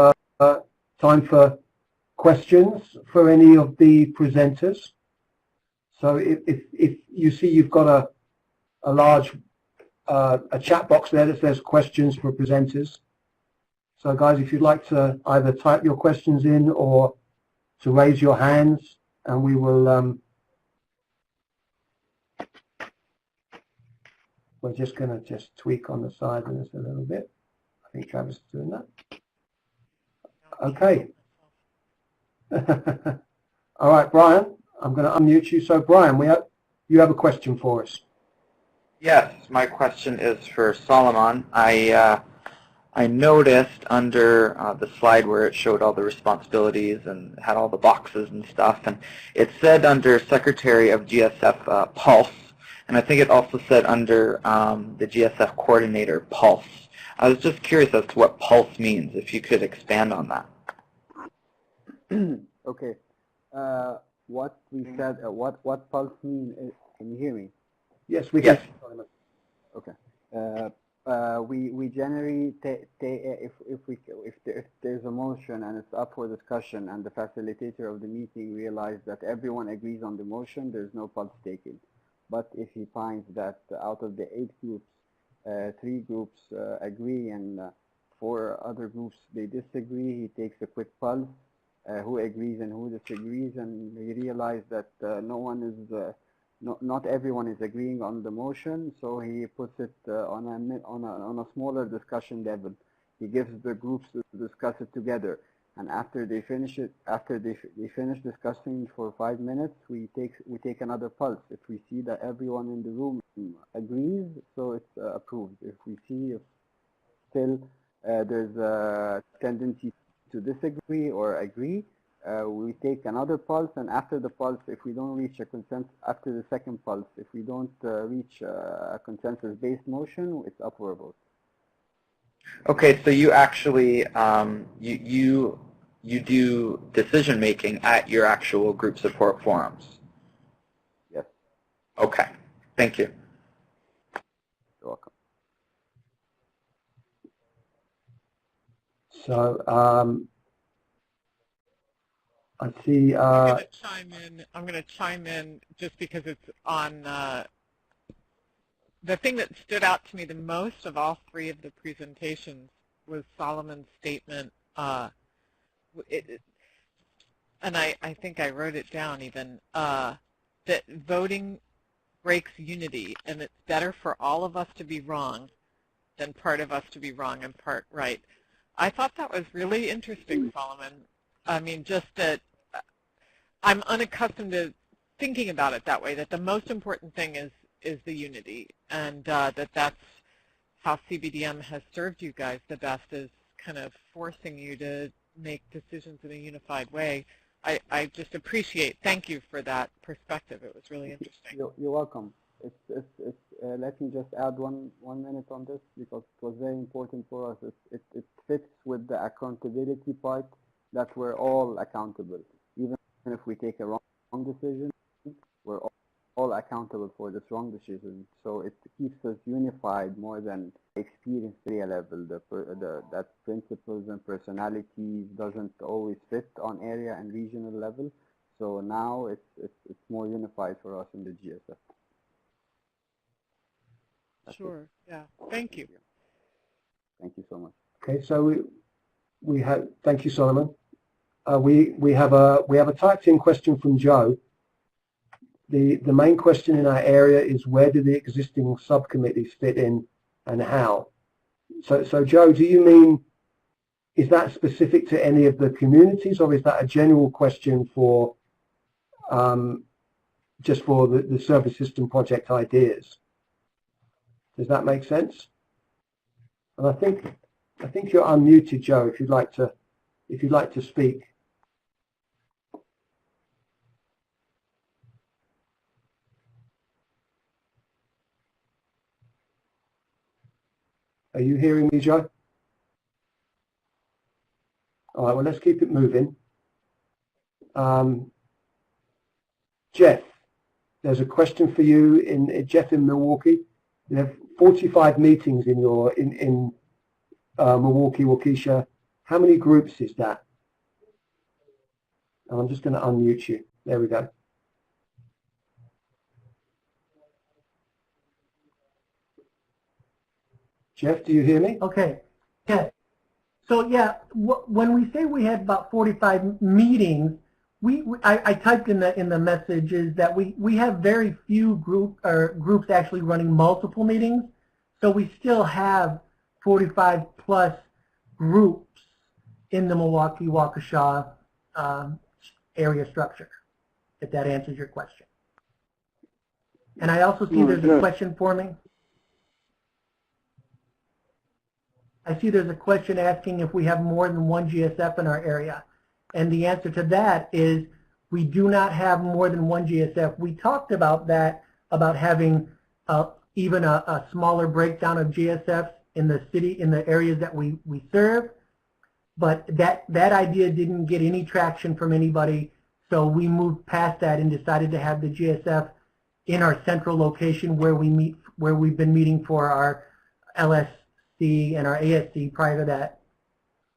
time for questions for any of the presenters. So if you see you've got a large a chat box there that says questions for presenters. So guys, if you'd like to either type your questions in or to raise your hands, and we will we're just going to just tweak on the side of this a little bit. I think Travis is doing that. Okay. All right, Brian, I'm going to unmute you. So Brian, you have a question for us. Yes, my question is for Solomon. I noticed under the slide where it showed all the responsibilities and had all the boxes and stuff, and it said under Secretary of GSF Pulse, and I think it also said under the GSF Coordinator Pulse. I was just curious as to what Pulse means, if you could expand on that. Okay. What we said, what Pulse means, can you hear me? Yes, we can. Yes. Okay. We generally if there's a motion and it's up for discussion and the facilitator of the meeting realizes that everyone agrees on the motion, there's no pulse taken. But if he finds that out of the 8 groups, 3 groups agree and 4 other groups they disagree, he takes a quick pulse, who agrees and who disagrees, and he realizes that not everyone is agreeing on the motion, so he puts it on a smaller discussion level. He gives the groups to discuss it together, and after they finish discussing for 5 minutes, we take another pulse. If we see that everyone in the room agrees, so it's approved. If we see if still there's a tendency to disagree or agree, we take another pulse, and after the pulse, if we don't reach a consensus, after the second pulse, if we don't reach a consensus-based motion, it's up for a vote. Okay, so you actually you do decision making at your actual group support forums. Yes. Okay, thank you. You're welcome. So I see. I'm going to chime in just because it's on. The thing that stood out to me the most of all 3 of the presentations was Solomon's statement, and I think I wrote it down even, that voting breaks unity, and it's better for all of us to be wrong than part of us to be wrong and part right. I thought that was really interesting, Solomon. I mean, just that I'm unaccustomed to thinking about it that way, that the most important thing is the unity, and that's how CBDM has served you guys the best, is kind of forcing you to make decisions in a unified way. I just appreciate, thank you for that perspective. It was really interesting. You're welcome. Let me just add one minute on this, because it was very important for us. It fits with the accountability part, that we're all accountable. Even if we take a wrong decision, we're all accountable for this wrong decision. So it keeps us unified more than experience area level. That principles and personalities doesn't always fit on area and regional level. So now it's more unified for us in the GSF. Sure. Yeah. Thank you. Thank you so much. Okay, so we have. Thank you, Solomon. We have a typed in question from Joe. The main question in our area is, where do the existing subcommittees fit in and how? So Joe, do you mean, is that specific to any of the communities, or is that a general question for just for the service system project ideas? Does that make sense? And I think you're unmuted, Joe, if you'd like to speak. Are you hearing me, Joe? All right, well, let's keep it moving. Jeff, there's a question for you, Jeff in Milwaukee. You have 45 meetings in Milwaukee, Waukesha. How many groups is that? And I'm just going to unmute you. There we go. Jeff, do you hear me? Okay. Yeah. So yeah, when we say we had about 45 meetings, I typed in the messages that we have very few groups actually running multiple meetings, so we still have 45 plus groups in the Milwaukee Waukesha area structure, if that answers your question. And I also see there's a question for me. I see there's a question asking if we have more than one GSF in our area. And the answer to that is we do not have more than one GSF. We talked about that, about having even a smaller breakdown of GSFs in the city, in the areas that we serve. But that idea didn't get any traction from anybody. So we moved past that and decided to have the GSF in our central location where we meet, where we've been meeting for our LSC and our ASC prior to that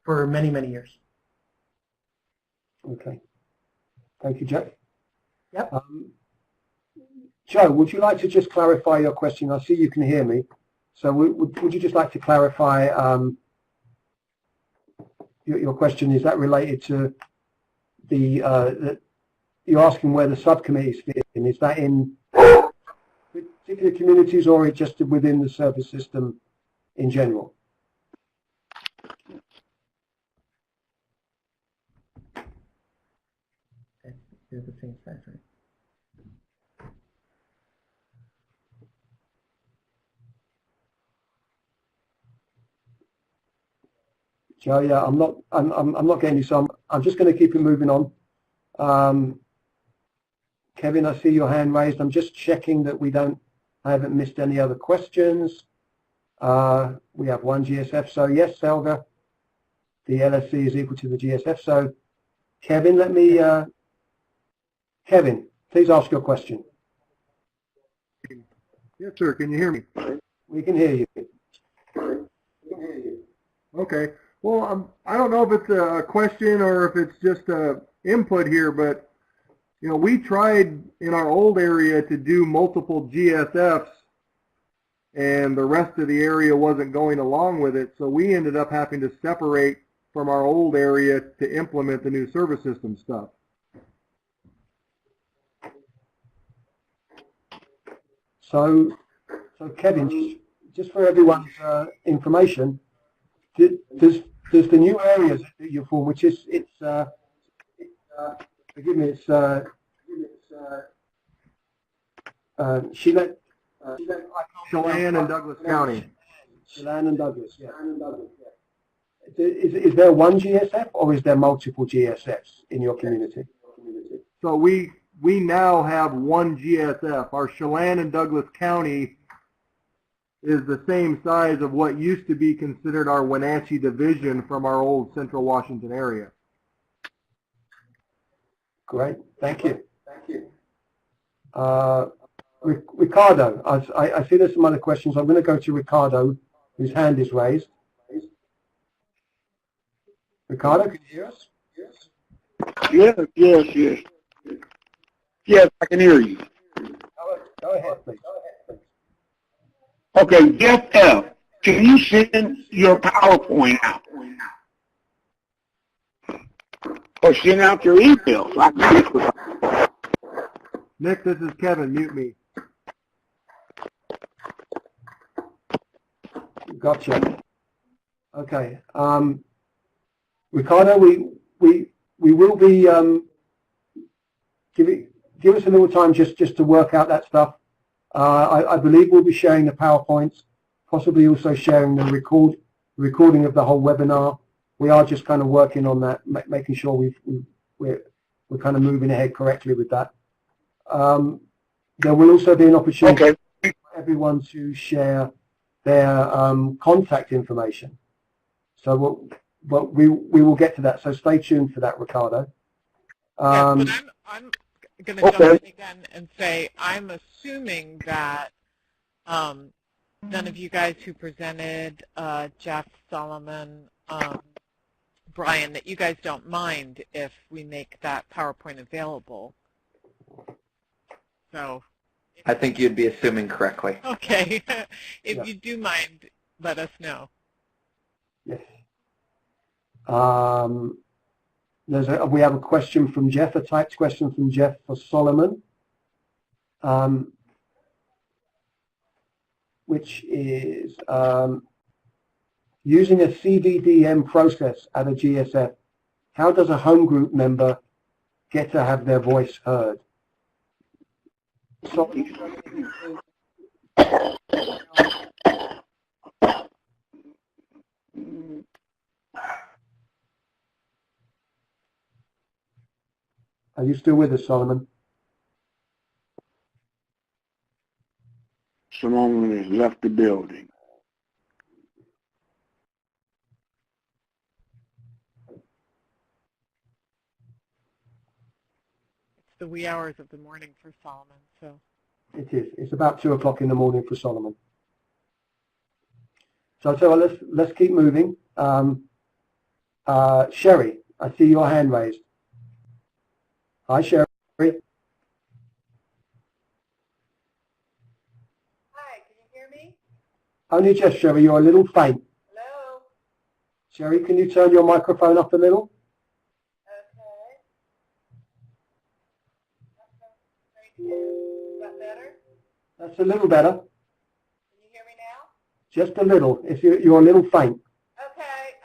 for many, many years. Okay. Thank you, Jeff. Yep. Joe, would you like to just clarify your question? I see you can hear me. So would you just like to clarify your question? Is that related to you're asking where the subcommittees fit in? Is that in particular communities or just within the service system in general? The same size, right? Joe, yeah, I'm not getting you, so I'm just going to keep it moving on. Kevin, I see your hand raised. I'm just checking that I haven't missed any other questions. We have one GSF, so yes, Selga, the LSC is equal to the GSF. So Kevin, Kevin, please ask your question. Yes, sir. Can you hear me? We can hear you. Okay. Well, I don't know if it's a question or if it's just input here, but you know, we tried in our old area to do multiple GSFs, and the rest of the area wasn't going along with it, so we ended up having to separate from our old area to implement the new service system stuff. So Kevin, just for everyone's information, does the new areas that you form, which is forgive me, it's Chelan and Douglas County. Chelan and Douglas, yeah. Is there one GSF or is there multiple GSFs in your community? So we now have one GSF. Our Chelan and Douglas County is the same size of what used to be considered our Wenatchee division from our old Central Washington area. Great, thank you. Ricardo, I see there's some other questions. I'm going to go to Ricardo, whose hand is raised. Ricardo, can you hear us? Yes. Yes, I can hear you. Go ahead, please. Okay, Jeff F., can you send your PowerPoint out? Or send out your emails? Nick, this is Kevin. Mute me. Gotcha. Okay. Ricardo, we will be give us a little time just to work out that stuff. I believe we'll be sharing the PowerPoints, possibly also sharing the recording of the whole webinar. We are just kind of working on that, making sure we're kind of moving ahead correctly with that. There will also be an opportunity for everyone to share their contact information. So we will get to that. So stay tuned for that, Ricardo. Yes, but I'm going to jump in again and say I'm assuming that none of you guys who presented, Jeff, Solomon, Brian, that you guys don't mind if we make that PowerPoint available. So I think you'd be assuming correctly. Okay. If you do mind, let us know. Yes. We have a question from Jeff, a typed question from Jeff for Solomon, which is using a CVDM process at a GSF, how does a home group member get to have their voice heard? So, are you still with us, Solomon? Solomon has left the building. It's the wee hours of the morning for Solomon, so. It is. It's about 2 o'clock in the morning for Solomon. So let's keep moving. Sherry, I see your hand raised. Hi, Sherry. Hi, can you hear me? Only just, Sherry, you're a little faint. Hello? Sherry, can you turn your microphone up a little? Okay. Is that better? That's a little better. Can you hear me now? Just a little. If you're a little faint. Okay.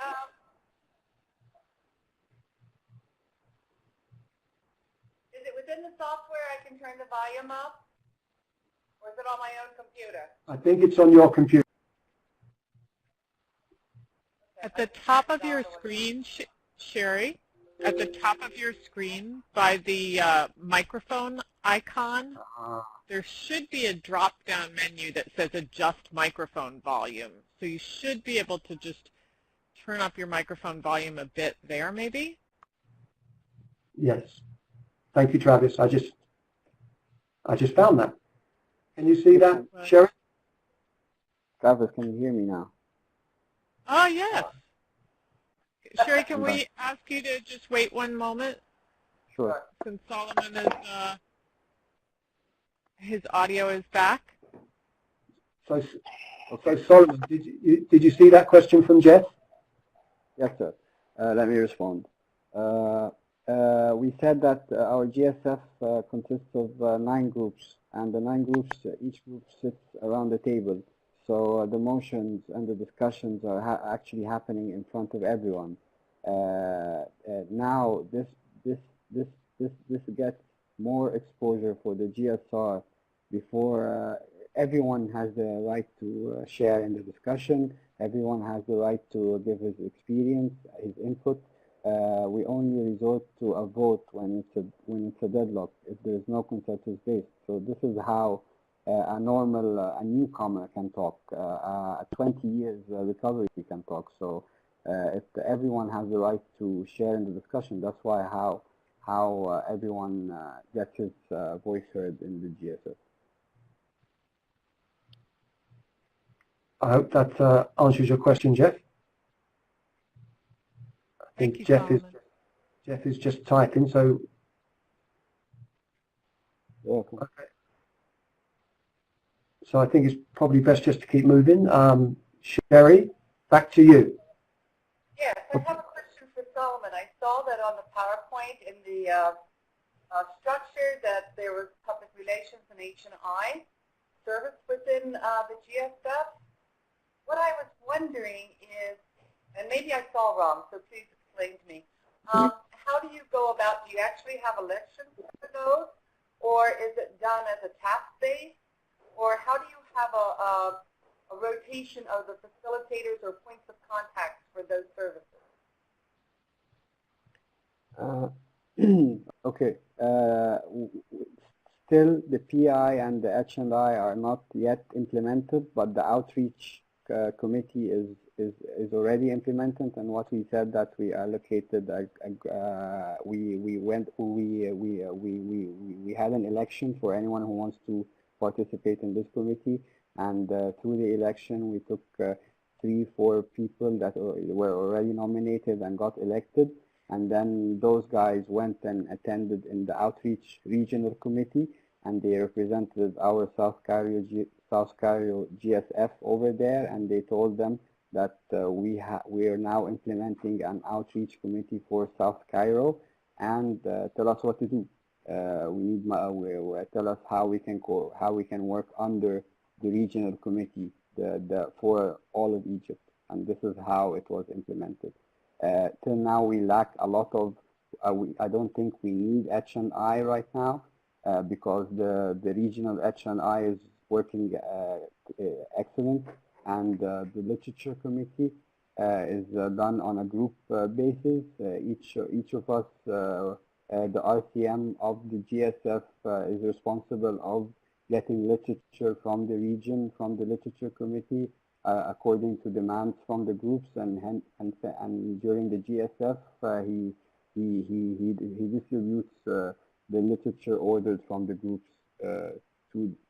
Is it within the software I can turn the volume up? Or is it on my own computer? I think it's on your computer. At the top of your screen, Sherry, at the top of your screen by the microphone icon, there should be a drop-down menu that says Adjust Microphone Volume. So you should be able to just turn up your microphone volume a bit there, maybe? Yes. Thank you, Travis. I just found that. Can you see that, Sherry? Travis, can you hear me now? Oh, yes. Sherry, can we ask you to just wait one moment? Sure. Since Solomon is, his audio is back. So Solomon, did you see that question from Jeff? Yes, sir. Let me respond. We said that our GSF consists of 9 groups, and the 9 groups, each group sits around the table. So the motions and the discussions are actually happening in front of everyone. Now this gets more exposure for the GSR before everyone has the right to share in the discussion. Everyone has the right to give his experience, his input. We only resort to a vote when it's a deadlock, if there is no consensus base. So this is how a newcomer can talk. A 20 years recovery can talk. So if everyone has the right to share in the discussion, that's why how everyone gets his voice heard in the GSF. I hope that answers your question, Jeff. I think Jeff is just typing, so okay. So I think it's probably best just to keep moving. Sherry, back to you. Yes, I have a question for Solomon. I saw that on the PowerPoint in the structure that there was public relations and H&I service within the GSF. What I was wondering is, and maybe I saw wrong, so please explain to me, how do you go about, do you actually have elections for those, or is it done as a task base, or how do you have a rotation of the facilitators or points of contact for those services? Okay. Still, the PI and the H&I are not yet implemented, but the outreach committee is already implemented. And what we said that we allocated, we had an election for anyone who wants to participate in this committee, and through the election we took 3-4 people that were already nominated and got elected. And then those guys went and attended in the outreach regional committee, and they represented our South Cairo GSF over there, and they told them that we are now implementing an outreach committee for South Cairo, and tell us what to do. Tell us how we can work under the regional committee for all of Egypt, and this is how it was implemented. Till now, we lack a lot of. I don't think we need H&I right now because the regional H&I is working excellent, and the literature committee is done on a group basis. Each of us, the RCM of the GSF is responsible of getting literature from the region, from the literature committee, according to demands from the groups, and during the GSF, he distributes the literature ordered from the groups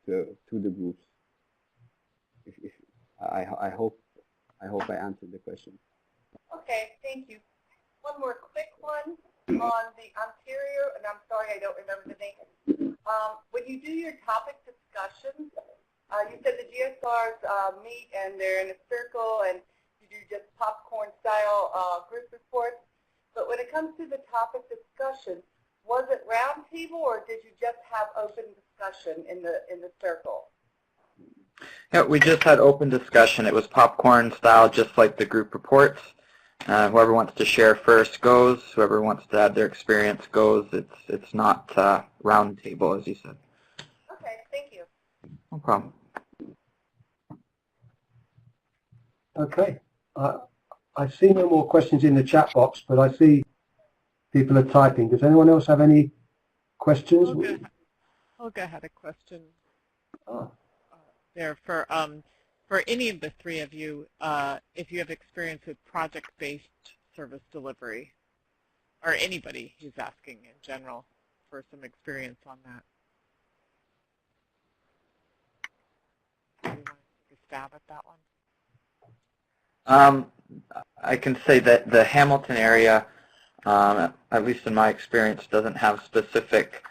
to the groups. I hope I answered the question. Okay, thank you. One more quick one on the Ontario, and I'm sorry I don't remember the name. When you do your topic discussions, you said the GSRs meet and they're in a circle and you do just popcorn style group reports. But when it comes to the topic discussion, was it roundtable or did you just have open discussion in the circle? Yeah, we just had open discussion. It was popcorn style, just like the group reports. Whoever wants to share first goes. Whoever wants to add their experience goes. It's not roundtable, as you said. Okay, thank you. No problem. Okay. I see no more questions in the chat box, but I see people are typing. Does anyone else have any questions? Olga had a question Oh. there for any of the three of you, if you have experience with project-based service delivery, or anybody who's asking in general for some experience on that. Do you want to take a stab at that one? I can say that the Hamilton area, at least in my experience, doesn't have specific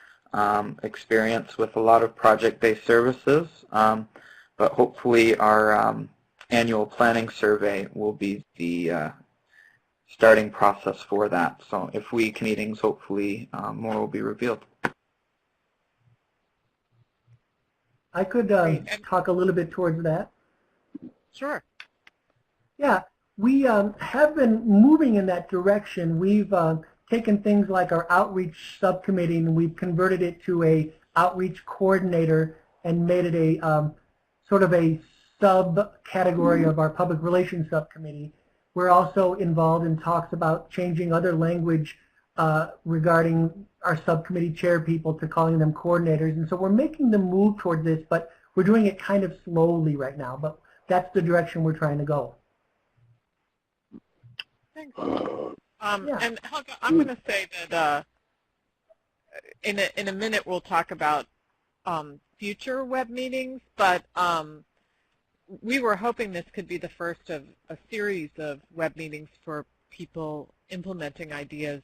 experience with a lot of project-based services, but hopefully our annual planning survey will be the starting process for that. So if we Canadians, hopefully more will be revealed. I could talk a little bit towards that. Sure. Yeah, we have been moving in that direction. We've taken things like our outreach subcommittee and we've converted it to a outreach coordinator and made it a sort of a subcategory of our public relations subcommittee. We're also involved in talks about changing other language regarding our subcommittee chair people to calling them coordinators. And so we're making the move towards this, but we're doing it kind of slowly right now. But that's the direction we're trying to go. Thanks. And Helga, I'm going to say that in a minute we'll talk about future web meetings, but we were hoping this could be the first of a series of web meetings for people implementing ideas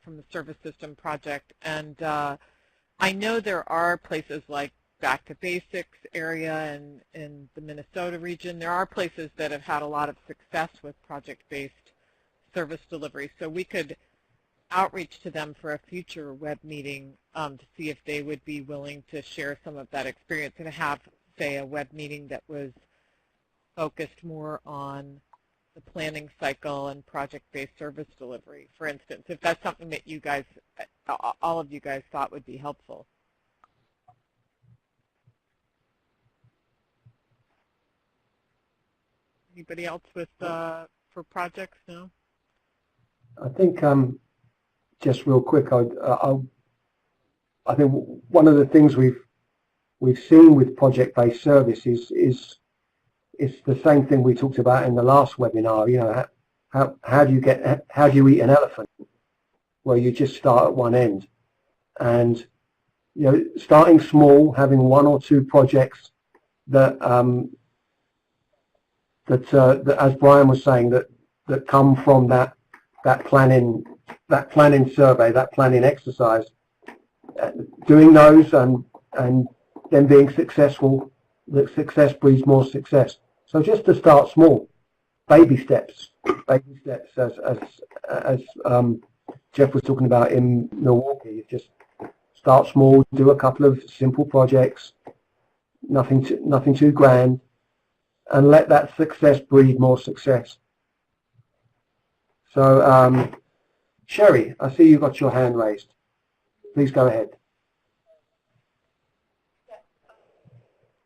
from the service system project. And I know there are places like Back to Basics area in the Minnesota region. There are places that have had a lot of success with project-based service delivery. So we could outreach to them for a future web meeting to see if they would be willing to share some of that experience and have, say, a web meeting that was focused more on the planning cycle and project-based service delivery, for instance, if that's something that you guys, all of you guys thought would be helpful. Anybody else with for projects? No. I think just real quick, I think one of the things we've seen with project-based service is it's the same thing we talked about in the last webinar. You know, how do you eat an elephant? Well, you just start at one end, and you know, starting small, having one or two projects that that as Brian was saying, that come from that planning survey, that planning exercise, doing those and then being successful. That success breeds more success. So just to start small, baby steps, as Jeff was talking about in Milwaukee. You just start small, do a couple of simple projects, nothing too grand, and let that success breed more success. So, Sherry, I see you got your hand raised. Please go ahead.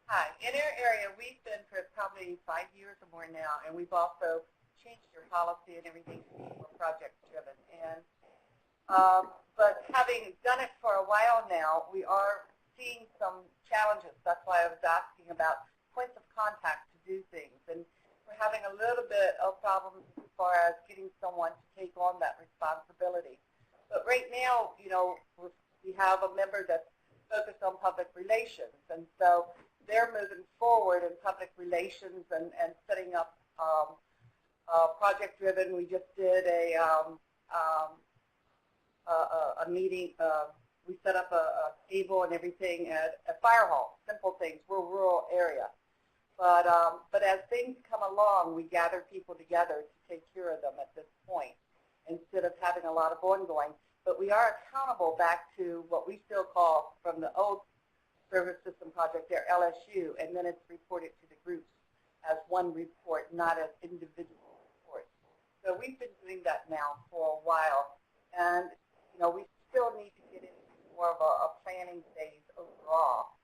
Hi. In our area, we've been for probably 5 years or more now, and we've also changed your policy and everything to be more project-driven. And but having done it for a while now, we are seeing some challenges. That's why I was asking about points of contact to do things. And we're having a little bit of problems as far as getting someone to take on that responsibility. But right now, you know, we have a member that's focused on public relations, and so they're moving forward in public relations and setting up project-driven. We just did a meeting. We set up a table and everything at a fire hall. Simple things. We're a rural area, but as things come along, we gather people together to take care of them at this point instead of having a lot of ongoing. But we are accountable back to what we still call from the old service system project there, LSU, and then it's reported to the groups as one report, not as individual reports. So we've been doing that now for a while, and you know, we still need to get into more of a planning phase overall.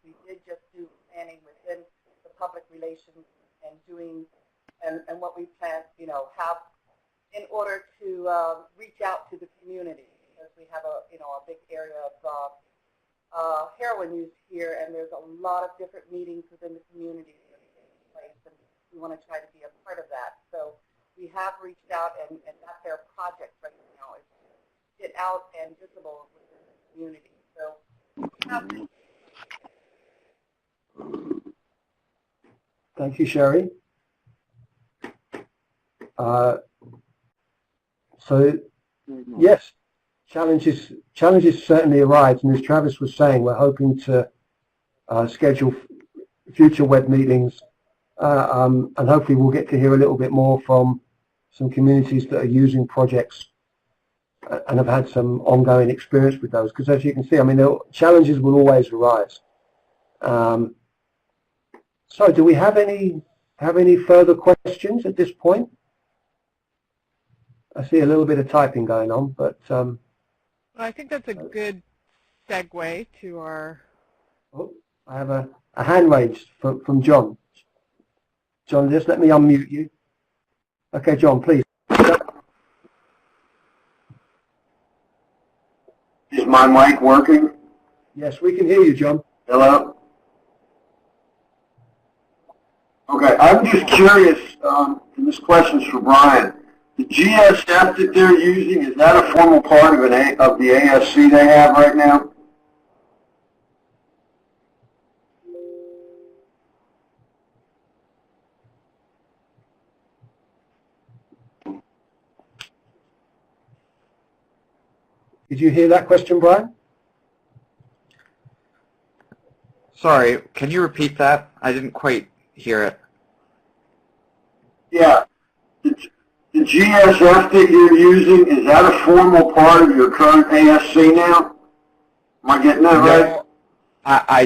We did just do planning within the public relations and doing and what we plan, you know, have in order to reach out to the community, because we have a big area of heroin use here, and there's a lot of different meetings within the community that are taking place, and we want to try to be a part of that. So we have reached out, and that's their project right now, is to get out and visible within the community. So we have been. Thank you, Sherry. So yes, challenges certainly arise, and as Travis was saying, we're hoping to schedule future web meetings, and hopefully we'll get to hear a little bit more from some communities that are using projects and have had some ongoing experience with those. Because as you can see, I mean, challenges will always arise. So, do we have any further questions at this point? I see a little bit of typing going on, but. Well, I think that's a good segue to our... Oh, I have a hand raised from John. John, just let me unmute you. Okay, John, please. Is my mic working? Yes, we can hear you, John. Hello? Okay, I'm just curious, and this question's for Brian. The GSF that they're using, is that a formal part of the ASC they have right now? Did you hear that question, Brian? Sorry, can you repeat that? I didn't quite hear it. Yeah. The GSF that you're using, is that a formal part of your current ASC now? Am I getting that right? No, I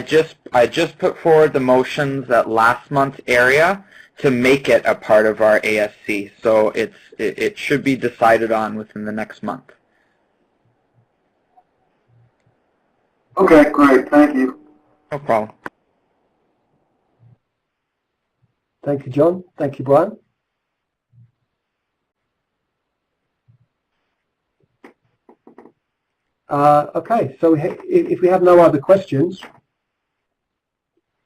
just put forward the motions at last month's area to make it a part of our ASC. So it should be decided on within the next month. Okay, great. Thank you. No problem. Thank you, John. Thank you, Brian. Okay, so if we have no other questions,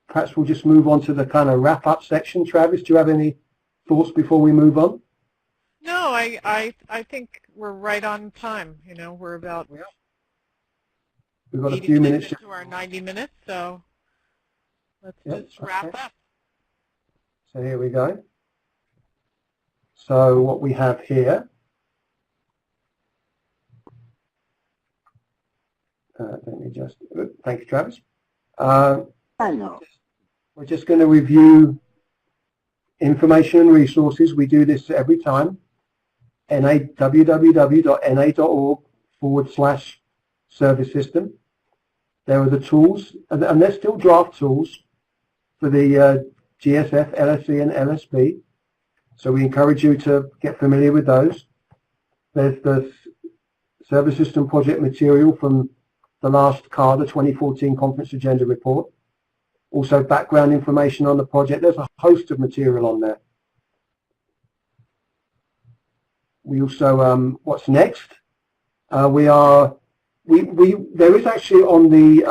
perhaps we'll just move on to the kind of wrap-up section. Travis, do you have any thoughts before we move on? No, I think we're right on time. You know, we're about We've got a few minutes into our 90 minutes, so let's just wrap up. So here we go. So what we have here, let me just, thank you, Travis. I know. We're just going to review information and resources. We do this every time. www.na.org/service system. There are the tools, and they're still draft tools for the GSF, LSC, and LSB. So we encourage you to get familiar with those. There's the service system project material from the last CARDA 2014 Conference Agenda Report. Also background information on the project. There's a host of material on there. We also, what's next? There is actually on the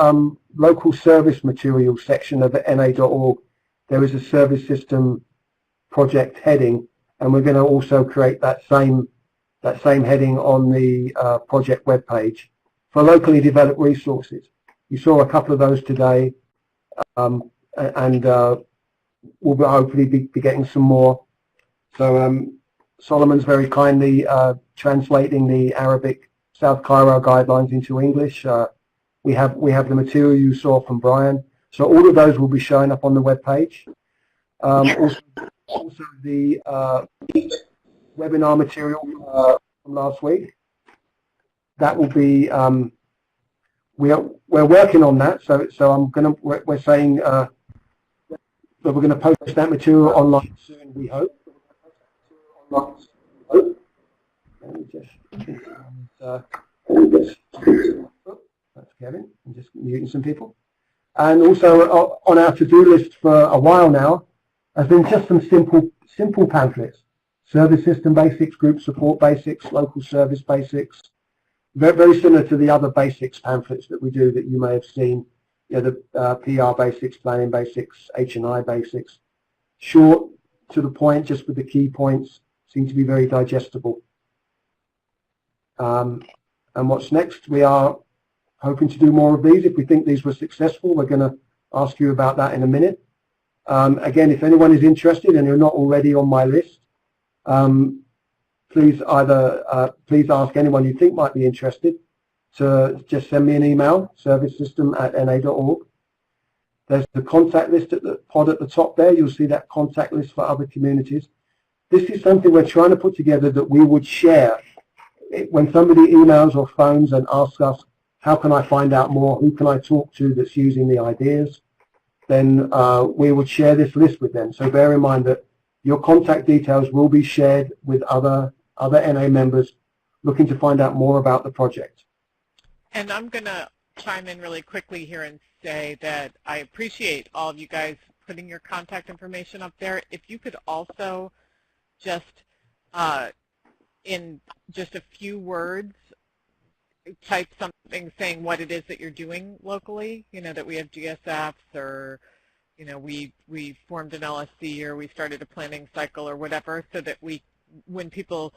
local service material section of na.org, there is a service system project heading, and we're going to also create that same heading on the project webpage for locally developed resources. You saw a couple of those today, and we'll hopefully be getting some more. So Solomon's very kindly translating the Arabic South Cairo guidelines into English. We have the material you saw from Brian. So all of those will be showing up on the webpage. Also the webinar material from last week. That will be we're working on that. So we're saying that we're going to post that material online soon. We hope. Let me just. That's Kevin. I'm just muting some people. And also on our to-do list for a while now has been just some simple pamphlets. Service system basics, group support basics, local service basics. Very, very similar to the other basics pamphlets that we do that you may have seen. You know, the PR basics, planning basics, H&I basics. Short, to the point, just with the key points. Seem to be very digestible. And what's next? We are hoping to do more of these. If we think these were successful, we're going to ask you about that in a minute. Again, if anyone is interested and you're not already on my list, please ask anyone you think might be interested to just send me an email, servicesystem@na.org. There's the contact list at the pod at the top there. You'll see that contact list for other communities. This is something we're trying to put together that we would share. When somebody emails or phones and asks us, how can I find out more? Who can I talk to that's using the ideas? Then we would share this list with them. So bear in mind that your contact details will be shared with other NA members looking to find out more about the project. And I'm going to chime in really quickly here and say that I appreciate all of you guys putting your contact information up there. If you could also just, in just a few words, type something saying what it is that you're doing locally, you know, that we have GSFs or, you know, we formed an LSC or we started a planning cycle or whatever, so that when people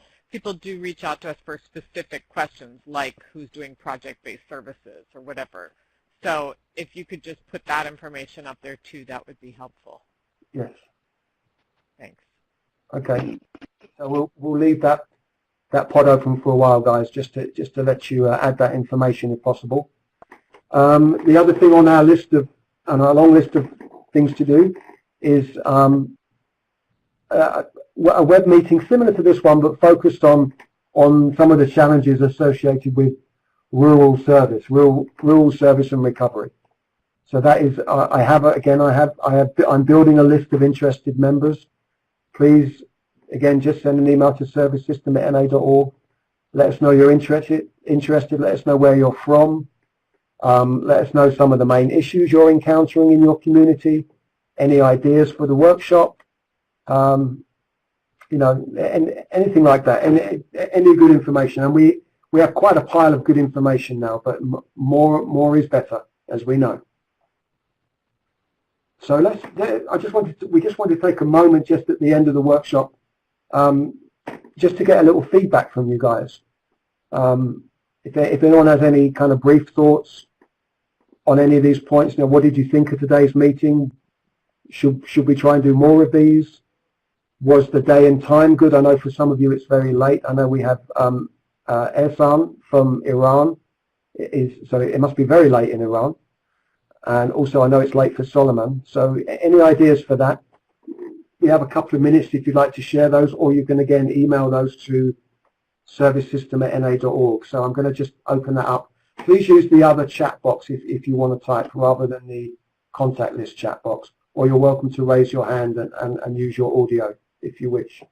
do reach out to us for specific questions like who's doing project-based services or whatever. So if you could just put that information up there too, that would be helpful. Yes. Thanks. Okay. So we'll leave that pod open for a while, guys, just to let you add that information if possible. The other thing on our list of, on our long list of things to do is a web meeting similar to this one, but focused on some of the challenges associated with rural service and recovery. So that is, I'm building a list of interested members. Please, again, just send an email to servicesystem@na.org. Let us know you're interested. Let us know where you're from. Let us know some of the main issues you're encountering in your community. Any ideas for the workshop? You know, anything like that. Any good information. And we have quite a pile of good information now, but more is better, as we know. So we just want to take a moment just at the end of the workshop, just to get a little feedback from you guys. If anyone has any kind of brief thoughts on any of these points, you know, what did you think of today's meeting? Should we try and do more of these? Was the day and time good? I know for some of you it's very late. I know we have Ehsan from Iran. So it must be very late in Iran. And also I know it's late for Solomon. So any ideas for that? We have a couple of minutes if you'd like to share those, or you can again email those to servicesystem@na.org. So I'm going to just open that up. Please use the other chat box if you want to type rather than the contact list chat box, or you're welcome to raise your hand and use your audio if you wish.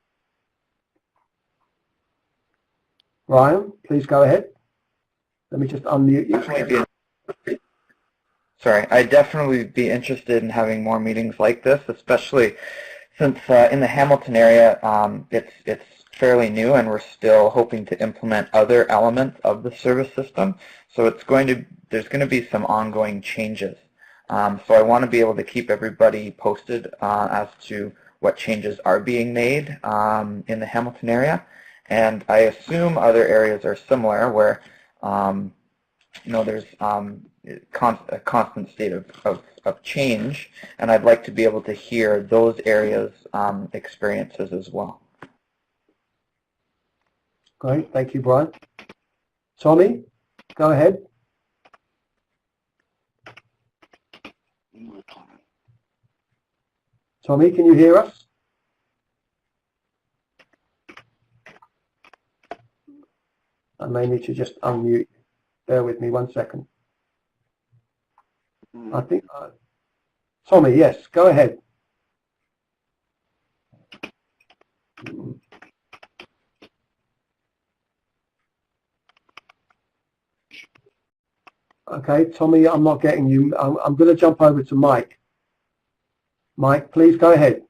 Ryan, please go ahead. Let me just unmute you. Sorry, I'd definitely be interested in having more meetings like this, especially since in the Hamilton area it's fairly new and we're still hoping to implement other elements of the service system. So there's going to be some ongoing changes. So I want to be able to keep everybody posted as to what changes are being made in the Hamilton area. And I assume other areas are similar where you know, there's a constant state of change, and I'd like to be able to hear those areas' experiences as well. Great, thank you, Brian. Tommy, go ahead. Tommy, can you hear us? I may need to just unmute. Bear with me 1 second. I think, Tommy, yes, go ahead. Okay, Tommy, I'm not getting you. I'm going to jump over to Mike. Mike, please go ahead.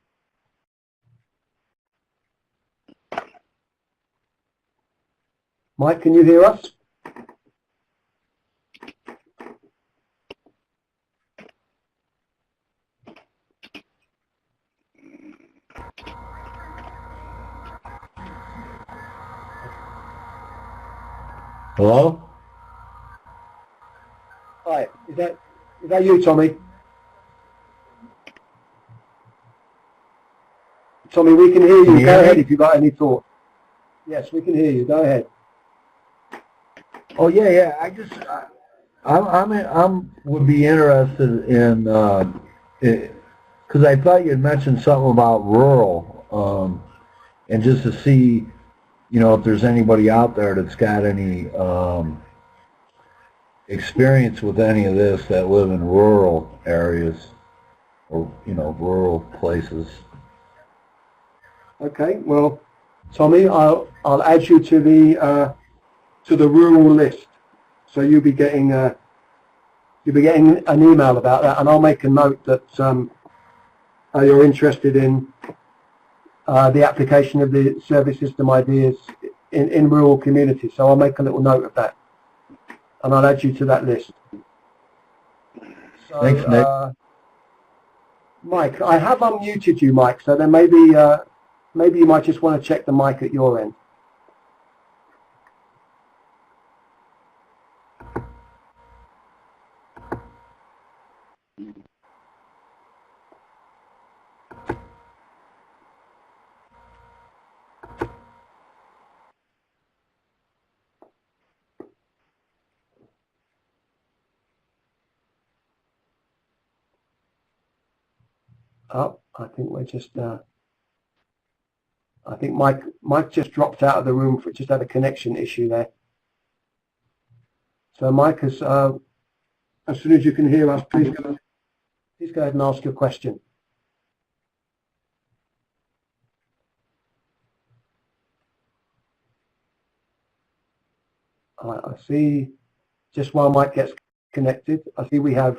Mike, can you hear us? Hello? Hi, is that you, Tommy? Tommy, we can hear you. Go ahead if you've got any thoughts. Yes, we can hear you. Go ahead. Oh yeah. I would be interested in because I thought you had mentioned something about rural, and just to see, you know, if there's anybody out there that's got any experience with any of this that live in rural areas or, you know, rural places. Okay, well, Tommy, I'll add you to the rural list, so you'll be getting an email about that, and I'll make a note that you're interested in the application of the service system ideas in rural communities. So I'll make a little note of that, and I'll add you to that list. So, thanks, Nick. Mike, I have unmuted you, Mike, so then maybe maybe you might just want to check the mic at your end. Oh, I think we're just. I think Mike just dropped out of the room for just had a connection issue there. So Mike, as soon as you can hear us, please go ahead and ask your question. I see. Just while Mike gets connected, I see we have.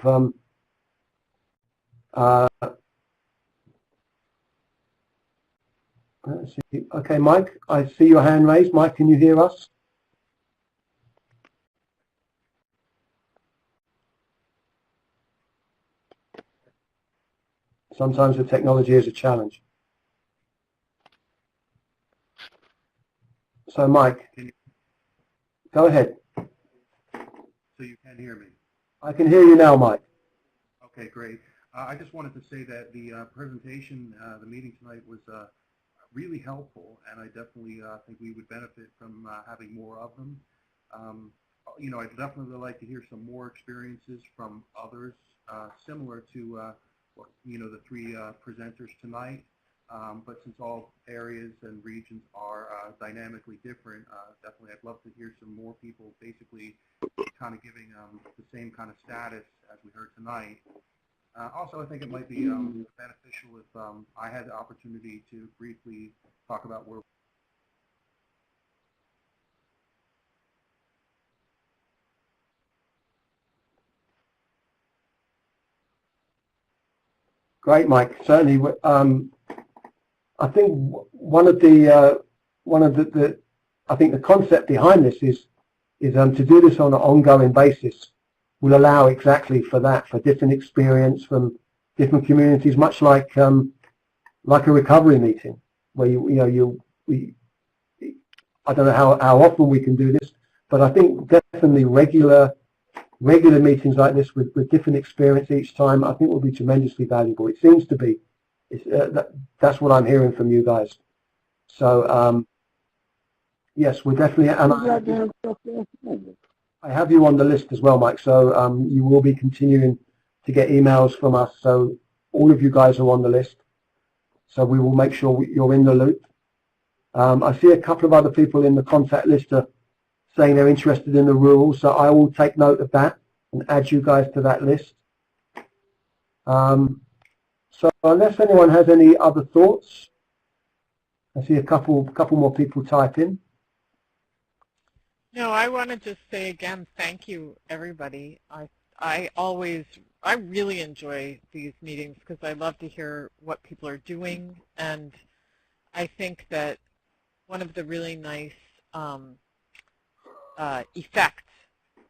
Let's see. Okay, Mike, I see your hand raised. Mike, can you hear us? Sometimes the technology is a challenge. So, Mike, go ahead. So you can hear me? I can hear you now, Mike. Okay, great. I just wanted to say that the presentation, the meeting tonight was really helpful, and I definitely think we would benefit from having more of them. You know, I'd definitely like to hear some more experiences from others similar to, you know, the three presenters tonight. But since all areas and regions are dynamically different, definitely I'd love to hear some more people basically kind of giving the same kind of status as we heard tonight. Also, I think it might be beneficial if I had the opportunity to briefly talk about where. Great, Mike. Certainly, I think one of the I think the concept behind this is to do this on an ongoing basis will allow exactly for that, for different experience from different communities, much like a recovery meeting where I don't know how often we can do this, but I think definitely regular meetings like this with different experience each time, I think will be tremendously valuable. It seems to be. That's what I'm hearing from you guys. So yes, we're definitely. And I have you on the list as well, Mike. So you will be continuing to get emails from us. So all of you guys are on the list. So we will make sure you're in the loop. I see a couple of other people in the contact list are saying they're interested in the rules. So I will take note of that and add you guys to that list. So unless anyone has any other thoughts, I see a couple more people type in. No, I want to just say again, thank you, everybody. I really enjoy these meetings because I love to hear what people are doing, and I think that one of the really nice effects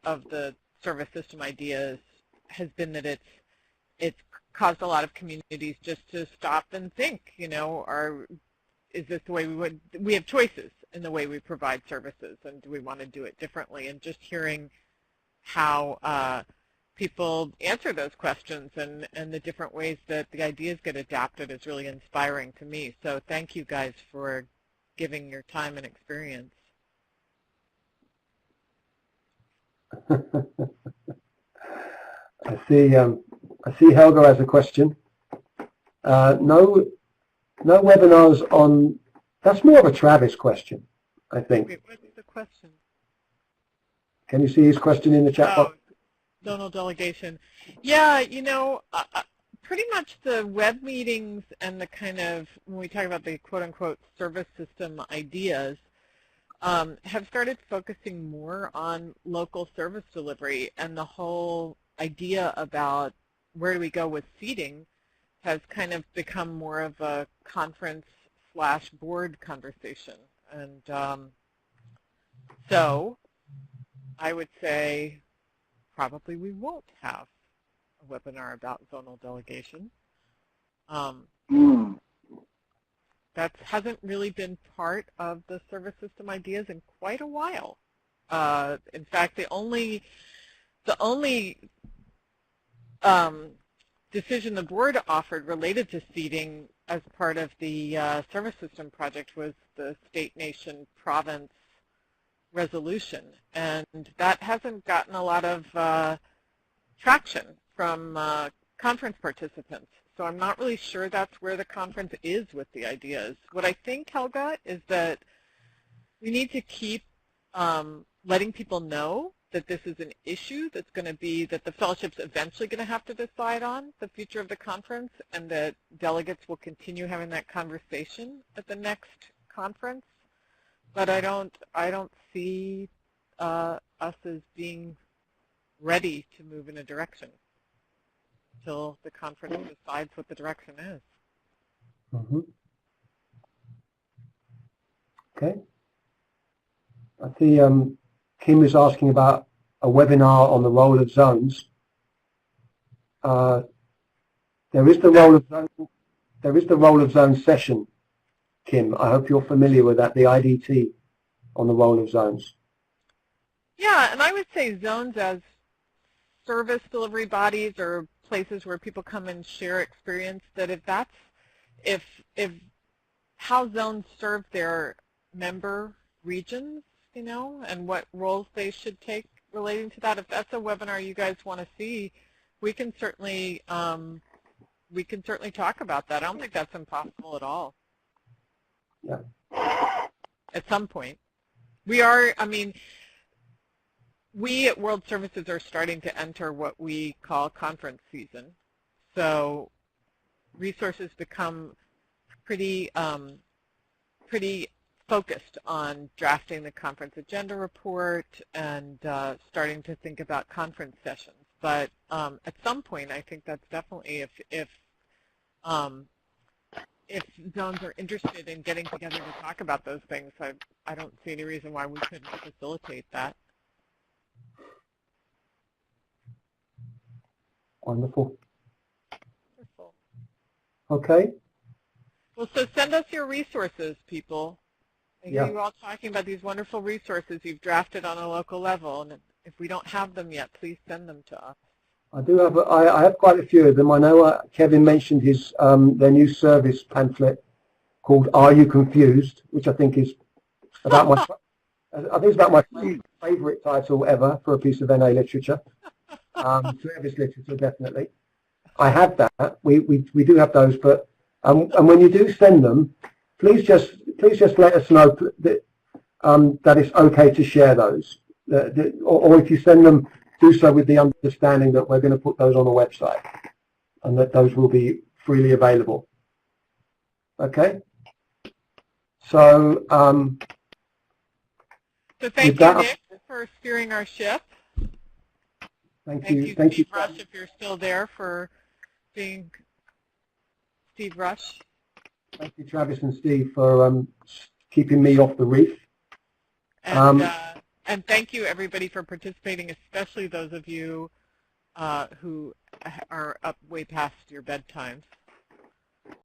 of the service system ideas has been that it's caused a lot of communities just to stop and think, you know, is this the way we have choices in the way we provide services, and do we want to do it differently? And just hearing how people answer those questions and the different ways that the ideas get adapted is really inspiring to me. So thank you guys for giving your time and experience. I see Helga has a question. No webinars on. That's more of a Travis question, I think. Wait, what's the question? Can you see his question in the chat box? Zonal delegation. Yeah, you know, pretty much the web meetings and the kind of, when we talk about the quote-unquote service system ideas, have started focusing more on local service delivery, and the whole idea about where do we go with seating has kind of become more of a conference/board conversation. And so I would say probably we won't have a webinar about zonal delegation. That hasn't really been part of the service system ideas in quite a while. In fact, the only decision the board offered related to seating as part of the service system project was the state, nation, province resolution, and that hasn't gotten a lot of traction from conference participants. So I'm not really sure that's where the conference is with the ideas. What I think, Helga, is that we need to keep letting people know that this is an issue that's going to be, that the fellowship's eventually going to have to decide on the future of the conference, and that delegates will continue having that conversation at the next conference. But I don't see us as being ready to move in a direction until the conference decides what the direction is. Mm-hmm. Okay. I see Kim is asking about a webinar on the role of zones. There is the role of zone session, Kim. I hope you're familiar with that, the IDT on the role of zones. Yeah, and I would say zones as service delivery bodies or places where people come and share experience, that if how zones serve their member regions, you know, and what roles they should take relating to that. If that's a webinar you guys want to see, we can certainly talk about that. I don't think that's impossible at all. Yeah. At some point. We are, I mean, we at World Services are starting to enter what we call conference season. So resources become pretty focused on drafting the conference agenda report and starting to think about conference sessions. But at some point, I think that's definitely, if zones are interested in getting together to talk about those things, I don't see any reason why we couldn't facilitate that. Wonderful. Wonderful. Okay. Well, so send us your resources, people. I hear you all talking about these wonderful resources you've drafted on a local level, and if we don't have them yet, please send them to us. I do have. I have quite a few of them. I know Kevin mentioned his their new service pamphlet called "Are You Confused?", which I think is about my. I think it's about my favourite title ever for a piece of NA literature. Service literature, definitely. I have that. We do have those, but and when you do send them, please just let us know that that it's okay to share those, or if you send them, do so with the understanding that we're going to put those on the website and that those will be freely available. Okay. So. So thank you, Nick, for steering our ship. Thank you, Steve Rush, if you're still there, for being Steve Rush. Thank you, Travis and Steve, for keeping me off the reef. And thank you, everybody, for participating, especially those of you who are up way past your bedtimes.